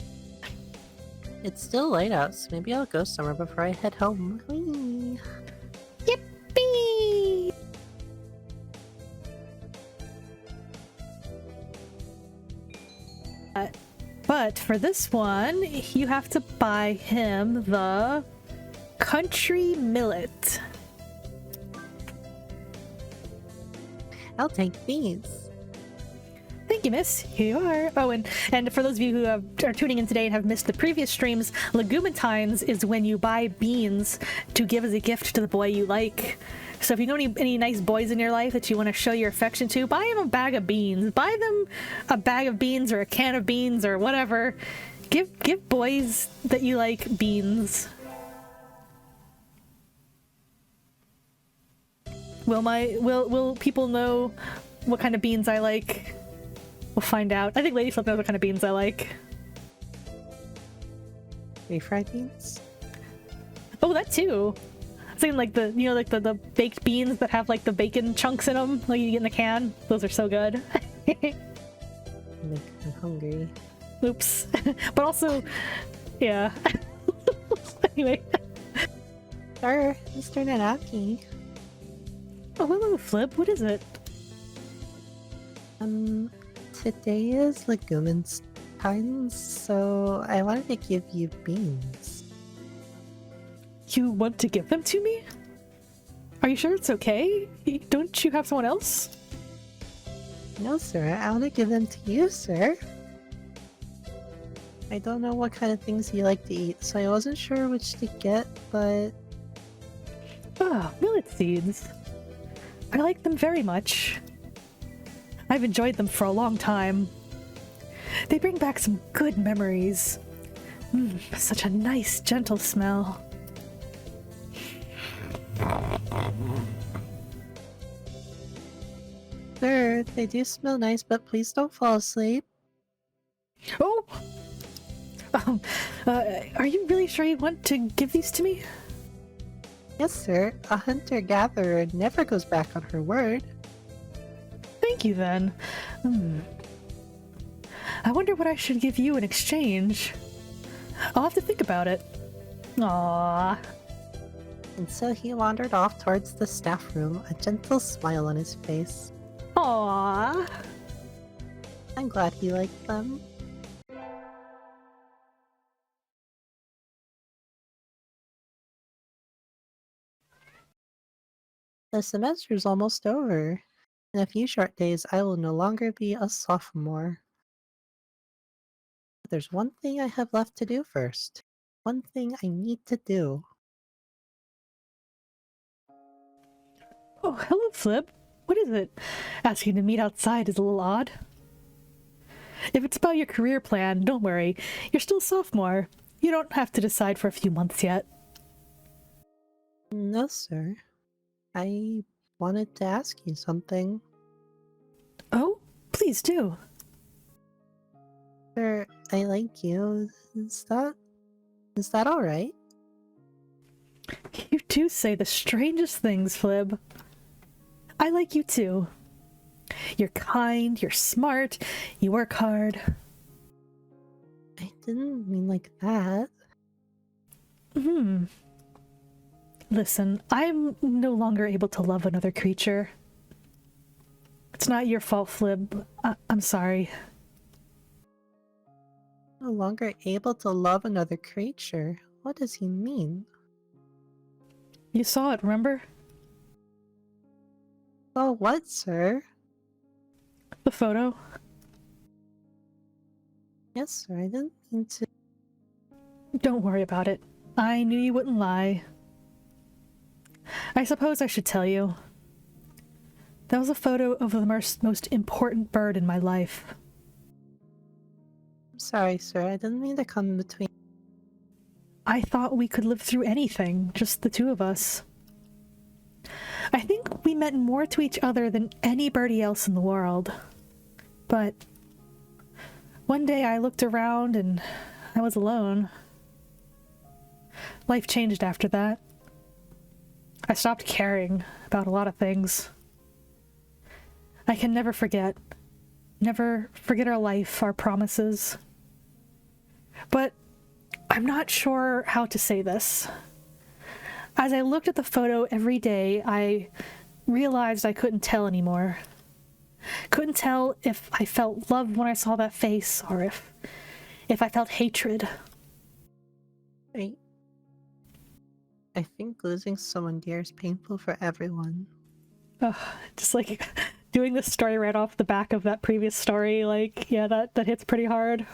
It's still light out, so maybe I'll go somewhere before I head home. Whee! Yippee! But for this one, you have to buy him the country millet. I'll take these. Thank you, miss. Here you are. Oh, and for those of you who are tuning in today and have missed the previous streams, Legumentine's is when you buy beans to give as a gift to the boy you like. So if you know any nice boys in your life that you want to show your affection to, buy them a bag of beans. Buy them a bag of beans or a can of beans or whatever. Give boys that you like beans. Will people know what kind of beans I like? We'll find out. I think LadyFlib knows what kind of beans I like. Refried beans? Oh, that too. I was thinking like the baked beans that have like the bacon chunks in them, like you get in the can. Those are so good. Make me hungry. Oops. But also, yeah. Anyway. Sir, Mr. Nanaki. Oh, hello, Flip. What is it? Today is leguminous time, so I wanted to give you beans. You want to give them to me? Are you sure it's okay? Don't you have someone else? No, sir, I want to give them to you, sir. I don't know what kind of things you like to eat, so I wasn't sure which to get, but... Ah, millet seeds. I like them very much. I've enjoyed them for a long time. They bring back some good memories. Such a nice, gentle smell. Sir, they do smell nice, but please don't fall asleep. Oh! Are you really sure you want to give these to me? Yes, sir. A hunter-gatherer never goes back on her word. Thank you, then. I wonder what I should give you in exchange. I'll have to think about it. Aww. And so he wandered off towards the staff room, a gentle smile on his face. Aww. I'm glad he liked them. The semester's almost over. In a few short days, I will no longer be a sophomore. But there's one thing I have left to do first. One thing I need to do. Oh, hello, Flip. What is it? Asking to meet outside is a little odd. If it's about your career plan, don't worry. You're still a sophomore. You don't have to decide for a few months yet. No, sir. I wanted to ask you something. Oh, please do. Sir, I like you. Is that alright? You do say the strangest things, Flib. I like you too. You're kind, you're smart, you work hard. I didn't mean like that. Listen, I'm no longer able to love another creature. It's not your fault, Flib. I'm sorry. No longer able to love another creature. What does he mean? You saw it, remember? Oh, what, sir? The photo? Yes, sir, I didn't mean to. Don't worry about it. I knew you wouldn't lie. I suppose I should tell you. That was a photo of the most important bird in my life. I'm sorry, sir, I didn't mean to come in between. I thought we could live through anything, just the two of us. I think we meant more to each other than anybody else in the world. But one day I looked around and I was alone. Life changed after that. I stopped caring about a lot of things. I can never forget our life, our promises. But I'm not sure how to say this. As I looked at the photo every day, I realized I couldn't tell anymore. Couldn't tell if I felt love when I saw that face, or if I felt hatred. I think losing someone dear is painful for everyone. Just like doing this story right off the back of that previous story, like, yeah, that hits pretty hard.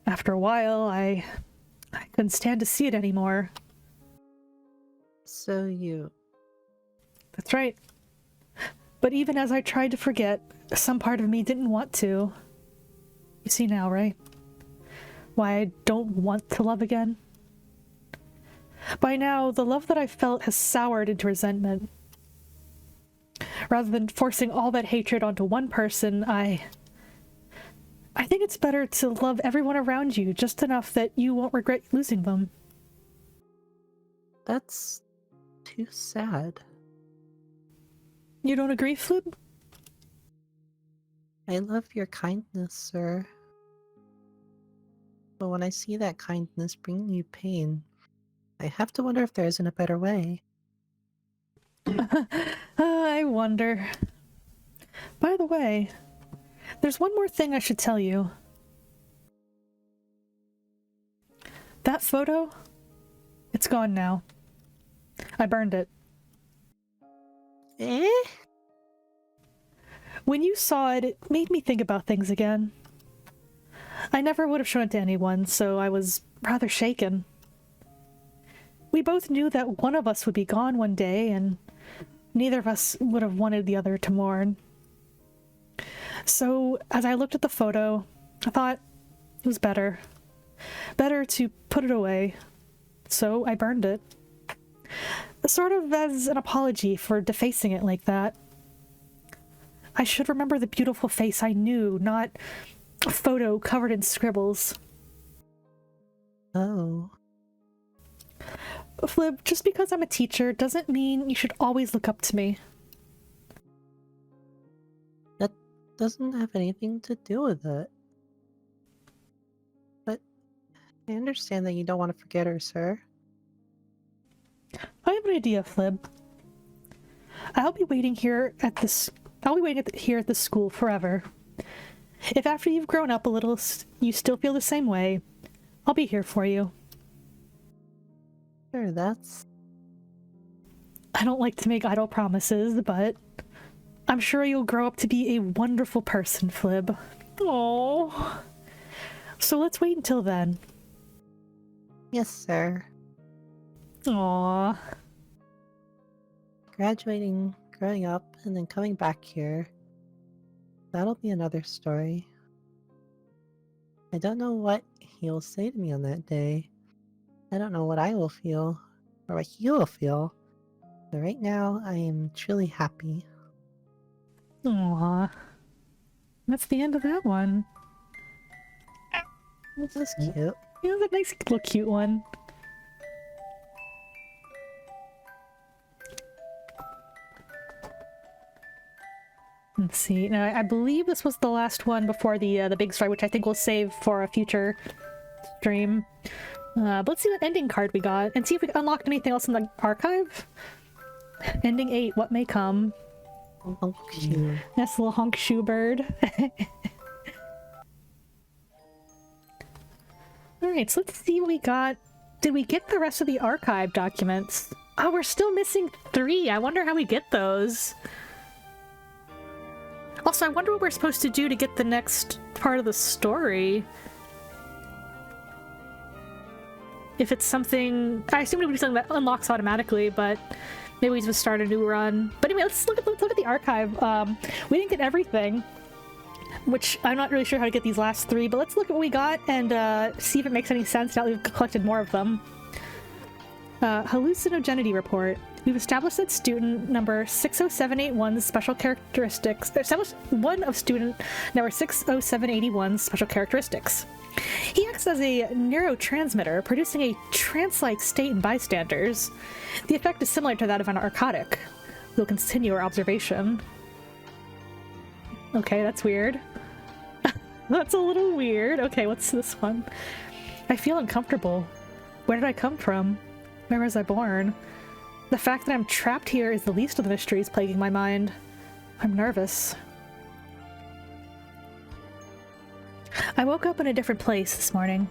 After a while, I couldn't stand to see it anymore. So you... That's right. But even as I tried to forget, some part of me didn't want to. You see now, right? Why I don't want to love again? By now, the love that I felt has soured into resentment. Rather than forcing all that hatred onto one person, I think it's better to love everyone around you just enough that you won't regret losing them. That's too sad. You don't agree, Flib? I love your kindness, sir. But when I see that kindness bringing you pain, I have to wonder if there isn't a better way. I wonder. By the way, there's one more thing I should tell you. That photo? It's gone now. I burned it. Eh? When you saw it, it made me think about things again. I never would have shown it to anyone, so I was rather shaken. We both knew that one of us would be gone one day, and neither of us would have wanted the other to mourn. So, as I looked at the photo, I thought it was better to put it away. So I burned it. Sort of as an apology for defacing it like that. I should remember the beautiful face I knew, not a photo covered in scribbles. Oh. Flib, just because I'm a teacher doesn't mean you should always look up to me. That doesn't have anything to do with it. But I understand that you don't want to forget her, sir. I have an idea, Flib. I'll be waiting here at this school forever. If after you've grown up a little, you still feel the same way, I'll be here for you. Sure, that's... I don't like to make idle promises, but I'm sure you'll grow up to be a wonderful person, Flib. Aww. So let's wait until then. Yes, sir. Aww. Graduating, growing up, and then coming back here. That'll be another story. I don't know what he will say to me on that day. I don't know what I will feel, or what he will feel. But right now, I am truly happy. Aww. That's the end of that one. That's cute. Yeah, that's a nice little cute one. Let's see. Now, I believe this was the last one before the big story, which I think we'll save for a future stream. But let's see what ending card we got, and see if we unlocked anything else in the archive. Ending 8, what may come. Oh, cute. That's a little honk shoe bird. Alright, so let's see what we got. Did we get the rest of the archive documents? Oh, we're still missing 3. I wonder how we get those. Also, I wonder what we're supposed to do to get the next part of the story. If it's something... I assume it would be something that unlocks automatically, but maybe we just start a new run. But anyway, let's look at the archive. We didn't get everything, which I'm not really sure how to get these last 3, but let's look at what we got and see if it makes any sense now that we've collected more of them. Hallucinogenity report. We've established that student number 60781's special characteristics... Established one of student number 60781's special characteristics. He acts as a neurotransmitter, producing a trance-like state in bystanders. The effect is similar to that of an narcotic. We'll continue our observation. Okay, that's weird. That's a little weird. Okay, what's this one? I feel uncomfortable. Where did I come from? Where was I born? The fact that I'm trapped here is the least of the mysteries plaguing my mind. I'm nervous. I woke up in a different place this morning.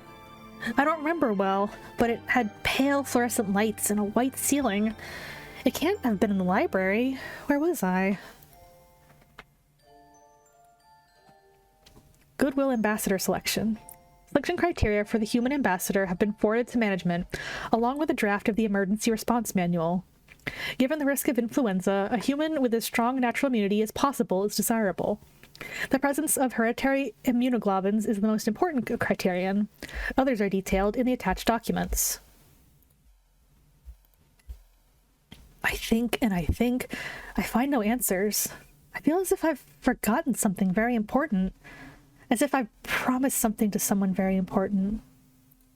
I don't remember well, but it had pale fluorescent lights and a white ceiling. It can't have been in the library. Where was I? Goodwill Ambassador Selection. Selection criteria for the human ambassador have been forwarded to management, along with a draft of the emergency response manual. Given the risk of influenza, a human with a strong natural immunity as possible is desirable. The presence of hereditary immunoglobulins is the most important criterion. Others are detailed in the attached documents. I think and I think. I find no answers. I feel as if I've forgotten something very important. As if I've promised something to someone very important.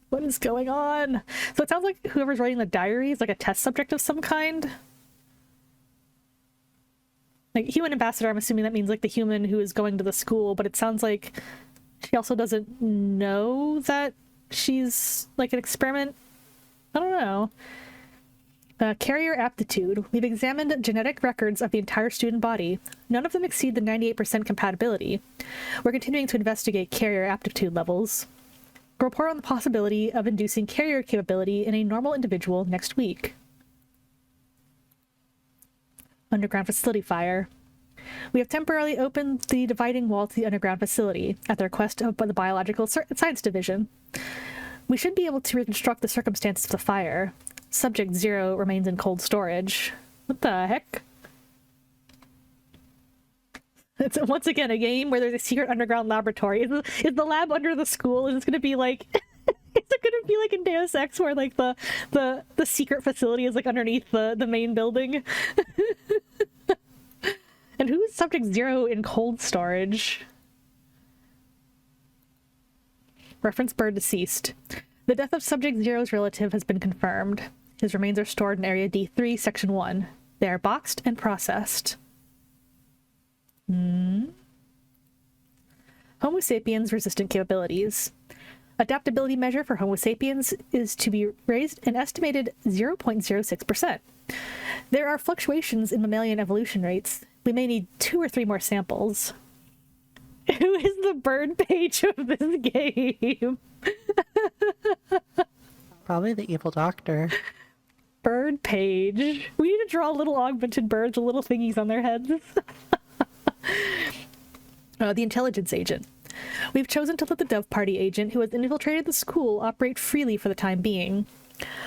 What is going on? So it sounds like whoever's writing the diary is like a test subject of some kind. Like, human ambassador, I'm assuming that means, like, the human who is going to the school, but it sounds like she also doesn't know that she's, like, an experiment. I don't know. Carrier aptitude. We've examined genetic records of the entire student body. None of them exceed the 98% compatibility. We're continuing to investigate carrier aptitude levels. We'll report on the possibility of inducing carrier capability in a normal individual next week. Underground facility fire. We have temporarily opened the dividing wall to the underground facility at the request of the Biological Science Division. We should be able to reconstruct the circumstances of the fire. Subject 0 remains in cold storage. What the heck? It's once again a game where there's a secret underground laboratory. Is the lab under the school? Is it going to be like... is it going to be like in Deus Ex where like the secret facility is like underneath the main building? And who is Subject 0 in cold storage? Reference bird deceased. The death of Subject 0's relative has been confirmed. His remains are stored in Area D3, Section 1. They are boxed and processed. Homo sapiens resistant capabilities. Adaptability measure for Homo sapiens is to be raised an estimated 0.06%. There are fluctuations in mammalian evolution rates. We may need 2 or 3 more samples. Who is the bird page of this game? Probably the evil doctor. Bird page. We need to draw little augmented birds with little thingies on their heads. The intelligence agent. We've chosen to let the Dove Party agent who has infiltrated the school operate freely for the time being.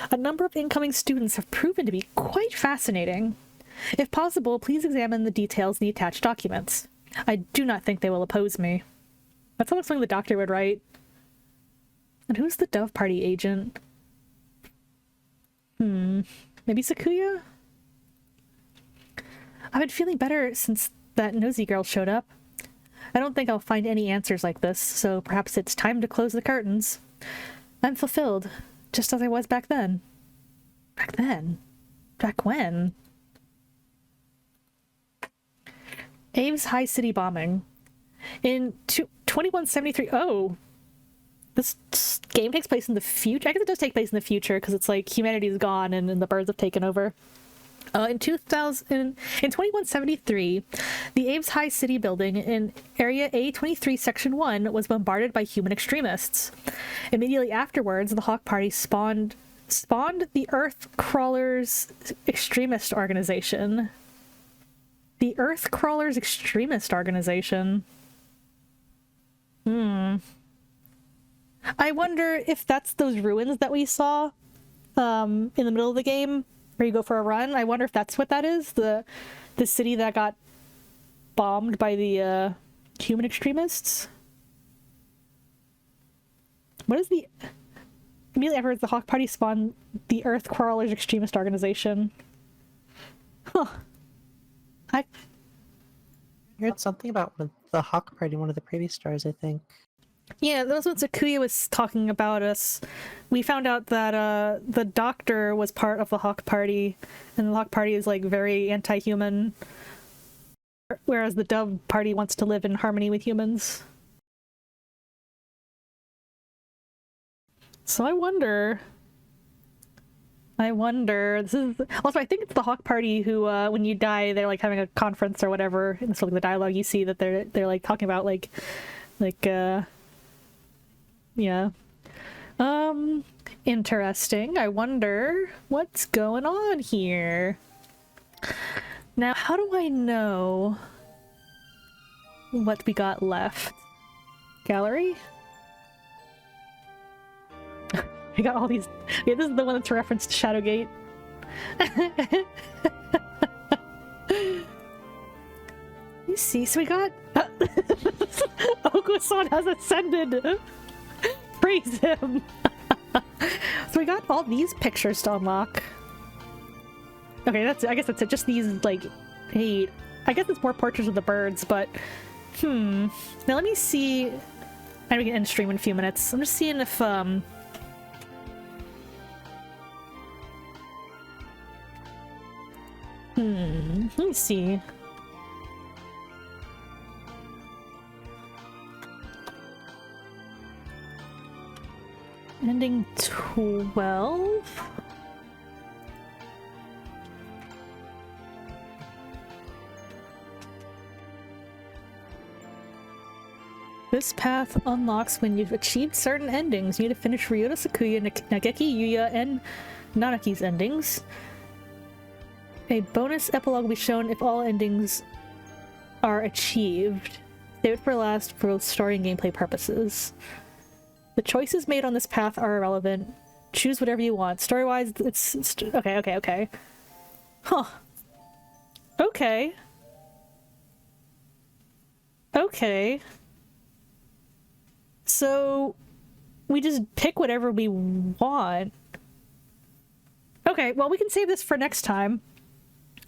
A number of incoming students have proven to be quite fascinating. If possible, please examine the details in the attached documents. I do not think they will oppose me. That's almost something the doctor would write. And who's the Dove Party agent? Maybe Sakuya? I've been feeling better since that nosy girl showed up. I don't think I'll find any answers like this, so perhaps it's time to close the curtains. I'm fulfilled, just as I was back then. Back then? Back when? Ames High City bombing. In 2173... Oh! This game takes place in the future. I guess it does take place in the future, because it's like humanity is gone and the birds have taken over. In 2173, the Ames High City building in Area A23, Section 1 was bombarded by human extremists. Immediately afterwards, the Hawk Party spawned the Earth Crawlers Extremist Organization. The Earth Crawlers Extremist Organization. I wonder if that's those ruins that we saw in the middle of the game where you go for a run. I wonder if that's what that is. The city that got bombed by the human extremists. What is the... Immediately afterwards, the Hawk Party spawned the Earth Crawlers Extremist Organization. Huh. I heard something about the Hawk Party in one of the previous stars, I think. Yeah, that was what Sakuya was talking about us. We found out that the doctor was part of the Hawk Party, and the Hawk Party is like very anti-human, whereas the Dove Party wants to live in harmony with humans. So I wonder, this is also, I think it's the Hawk Party who when you die they're like having a conference or whatever, and so like the dialogue you see that they're like talking about like yeah. Interesting. I wonder what's going on here. Now, how do I know what we got left? Gallery? I got all these... Yeah, this is the one that's referenced to Shadowgate. You see, so we got... Okusan has ascended! Praise him! So we got all these pictures to unlock. Okay, I guess that's it. Just these, like, 8. I guess it's more portraits of the birds, but... Now let me see... I know we can end stream in a few minutes. I'm just seeing if, let me see. Ending 12? This path unlocks when you've achieved certain endings. You need to finish Ryouta, Sakuya, Nageki, Yuya, and Nanaki's endings. A bonus epilogue will be shown if all endings are achieved. Save it for last for both story and gameplay purposes. The choices made on this path are irrelevant. Choose whatever you want. Story-wise, it's okay. Huh. Okay. Okay. So, we just pick whatever we want. Okay, well, we can save this for next time.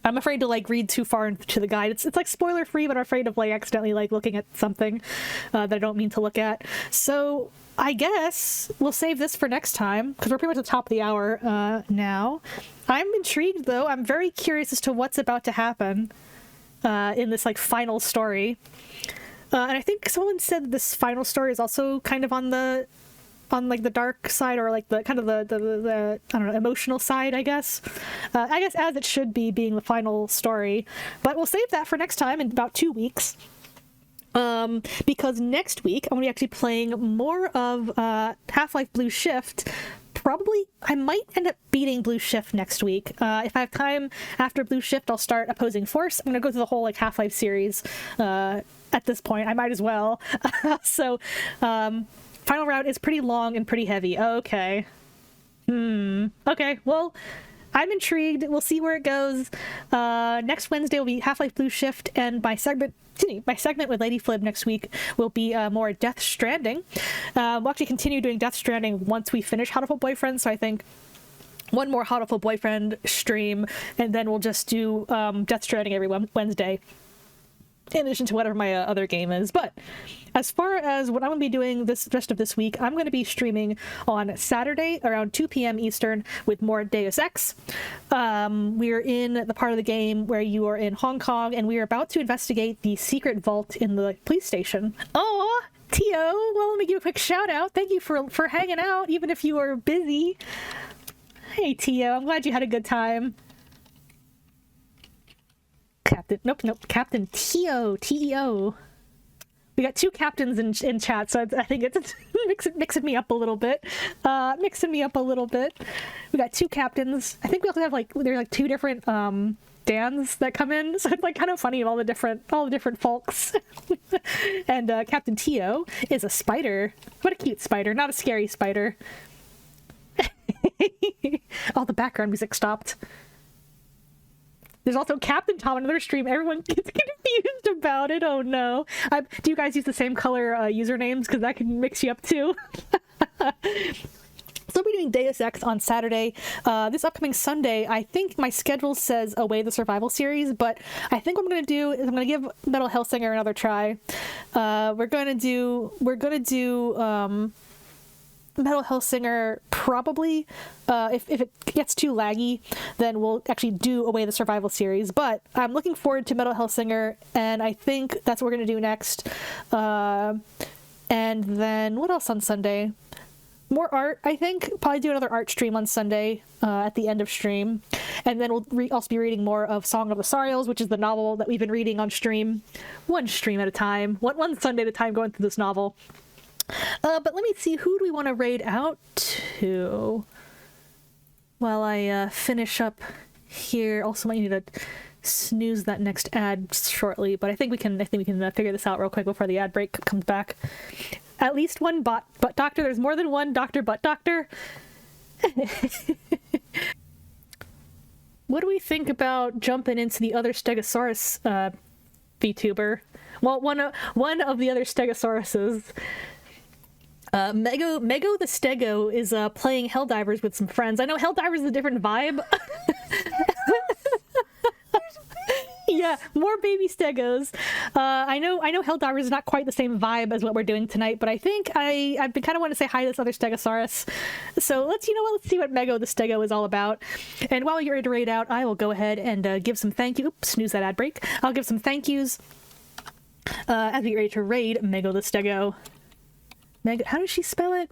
I'm afraid to, like, read too far into the guide. It's like, spoiler-free, but I'm afraid of, like, accidentally, like, looking at something that I don't mean to look at. So, I guess we'll save this for next time, because we're pretty much at the top of the hour now. I'm intrigued, though. I'm very curious as to what's about to happen in this, like, final story. And I think someone said this final story is also kind of on like the dark side, or like the kind of the I don't know, emotional side, I guess. I guess as it should be, being the final story. But we'll save that for next time in about 2 weeks. Because next week I'm going to be actually playing more of Half-Life Blue Shift. Probably, I might end up beating Blue Shift next week. If I have time after Blue Shift, I'll start Opposing Force. I'm going to go through the whole like Half-Life series at this point. I might as well. So, final round is pretty long and pretty heavy. Okay. Okay, well, I'm intrigued. We'll see where it goes. Next Wednesday will be Half-Life Blue Shift, and my segment with LadyFlib next week will be more Death Stranding. We'll actually continue doing Death Stranding once we finish Hatoful Boyfriend, so I think one more Hatoful Boyfriend stream, and then we'll just do Death Stranding every Wednesday, in addition to whatever my other game is. But as far as what I'm going to be doing this rest of this week, I'm going to be streaming on Saturday around 2 p.m. Eastern with more Deus Ex. We're in the part of the game where you are in Hong Kong, and we are about to investigate the secret vault in the police station. Oh, Tio, well, let me give you a quick shout out. Thank you for hanging out, even if you were busy. Hey, Tio, I'm glad you had a good time. Captain Tio, T-E-O. We got 2 captains in chat, so I think it's mixing me up a little bit. We got 2 captains. I think we also have there's like 2 different Dans that come in, so it's like kind of funny of all the different folks. And Captain Tio is a spider. What a cute spider, not a scary spider. All the background music stopped. There's also Captain Tom on another stream. Everyone gets confused about it. Oh no. Do you guys use the same color usernames? Because that can mix you up too. So we'll be doing Deus Ex on Saturday. This upcoming Sunday, I think my schedule says Away the Survival series, but I think what I'm going to do is I'm going to give Metal Hellsinger another try. We're going to do Metal Hellsinger probably. If it gets too laggy, then we'll actually do Away the Survival series. But I'm looking forward to Metal Hellsinger, and I think that's what we're going to do next. And then what else on Sunday? More art, I think. Probably do another art stream on Sunday at the end of stream. And then we'll also be reading more of Song of the Sariels, which is the novel that we've been reading on stream. One stream at a time. One Sunday at a time going through this novel. But let me see, who do we want to raid out to while I finish up here. Also might need to snooze that next ad shortly, but I think we can figure this out real quick before the ad break comes back. At least one butt doctor. There's more than one butt doctor. What do we think about jumping into the other Stegosaurus VTuber? Well, one of the other Stegosauruses. Mego the Stego is playing Helldivers with some friends. I know Helldivers is a different vibe. Yeah, more baby Stegos. I know Helldivers is not quite the same vibe as what we're doing tonight, but I think I've been kind of wanting to say hi to this other Stegosaurus. So let's see what Mego the Stego is all about. And while you're ready to raid out, I will go ahead and give some thank you. Oops, snooze that ad break. I'll give some thank yous as we get ready to raid Mego the Stego. How does she spell it?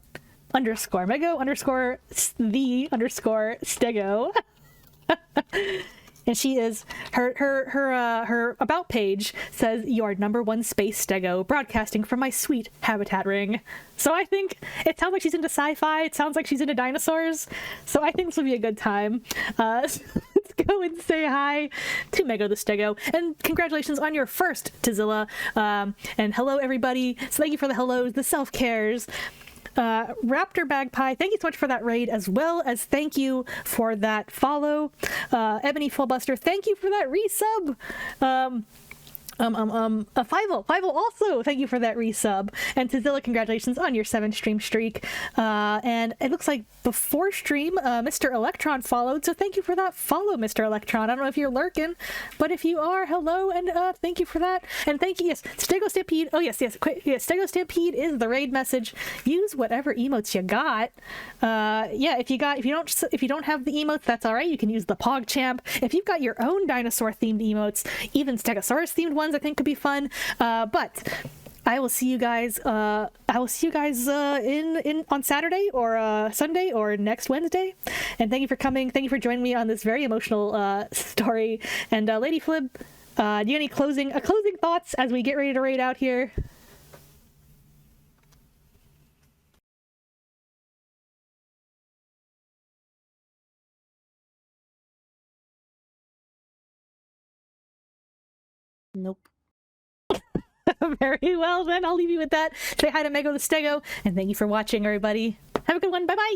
underscore Mego underscore the underscore Stego. And she is her about page says, "Your #1 space Stego, broadcasting from my sweet habitat ring." So I think it sounds like she's into sci-fi. It sounds like she's into dinosaurs. So I think this will be a good time. Let's go and say hi to Mego the Stego, and congratulations on your first Tizilla. And hello everybody. So thank you for the hellos, the self-cares. Raptor Bagpie, thank you so much for that raid, as well as thank you for that follow. Ebony Fullbuster, thank you for that resub. Fivel also, thank you for that resub. And Tizilla, congratulations on your 7-stream streak. And it looks like before stream, Mr. Electron followed, so thank you for that follow, Mr. Electron. I don't know if you're lurking, but if you are, hello, and thank you for that. And thank you, yes, Stego Stampede, oh yes, Stego Stampede is the raid message. Use whatever emotes you got. Yeah, if you don't have the emotes, that's alright, you can use the PogChamp. If you've got your own dinosaur-themed emotes, even Stegosaurus-themed ones I think could be fun. But I will see you guys in on Saturday or Sunday or next Wednesday. And thank you for coming. Thank you for joining me on this very emotional story. And LadyFlib, do you have any closing thoughts as we get ready to raid out here? Nope. Very well, then I'll leave you with that. Say hi to Mego the Stego, and thank you for watching, everybody. Have a good one. Bye bye.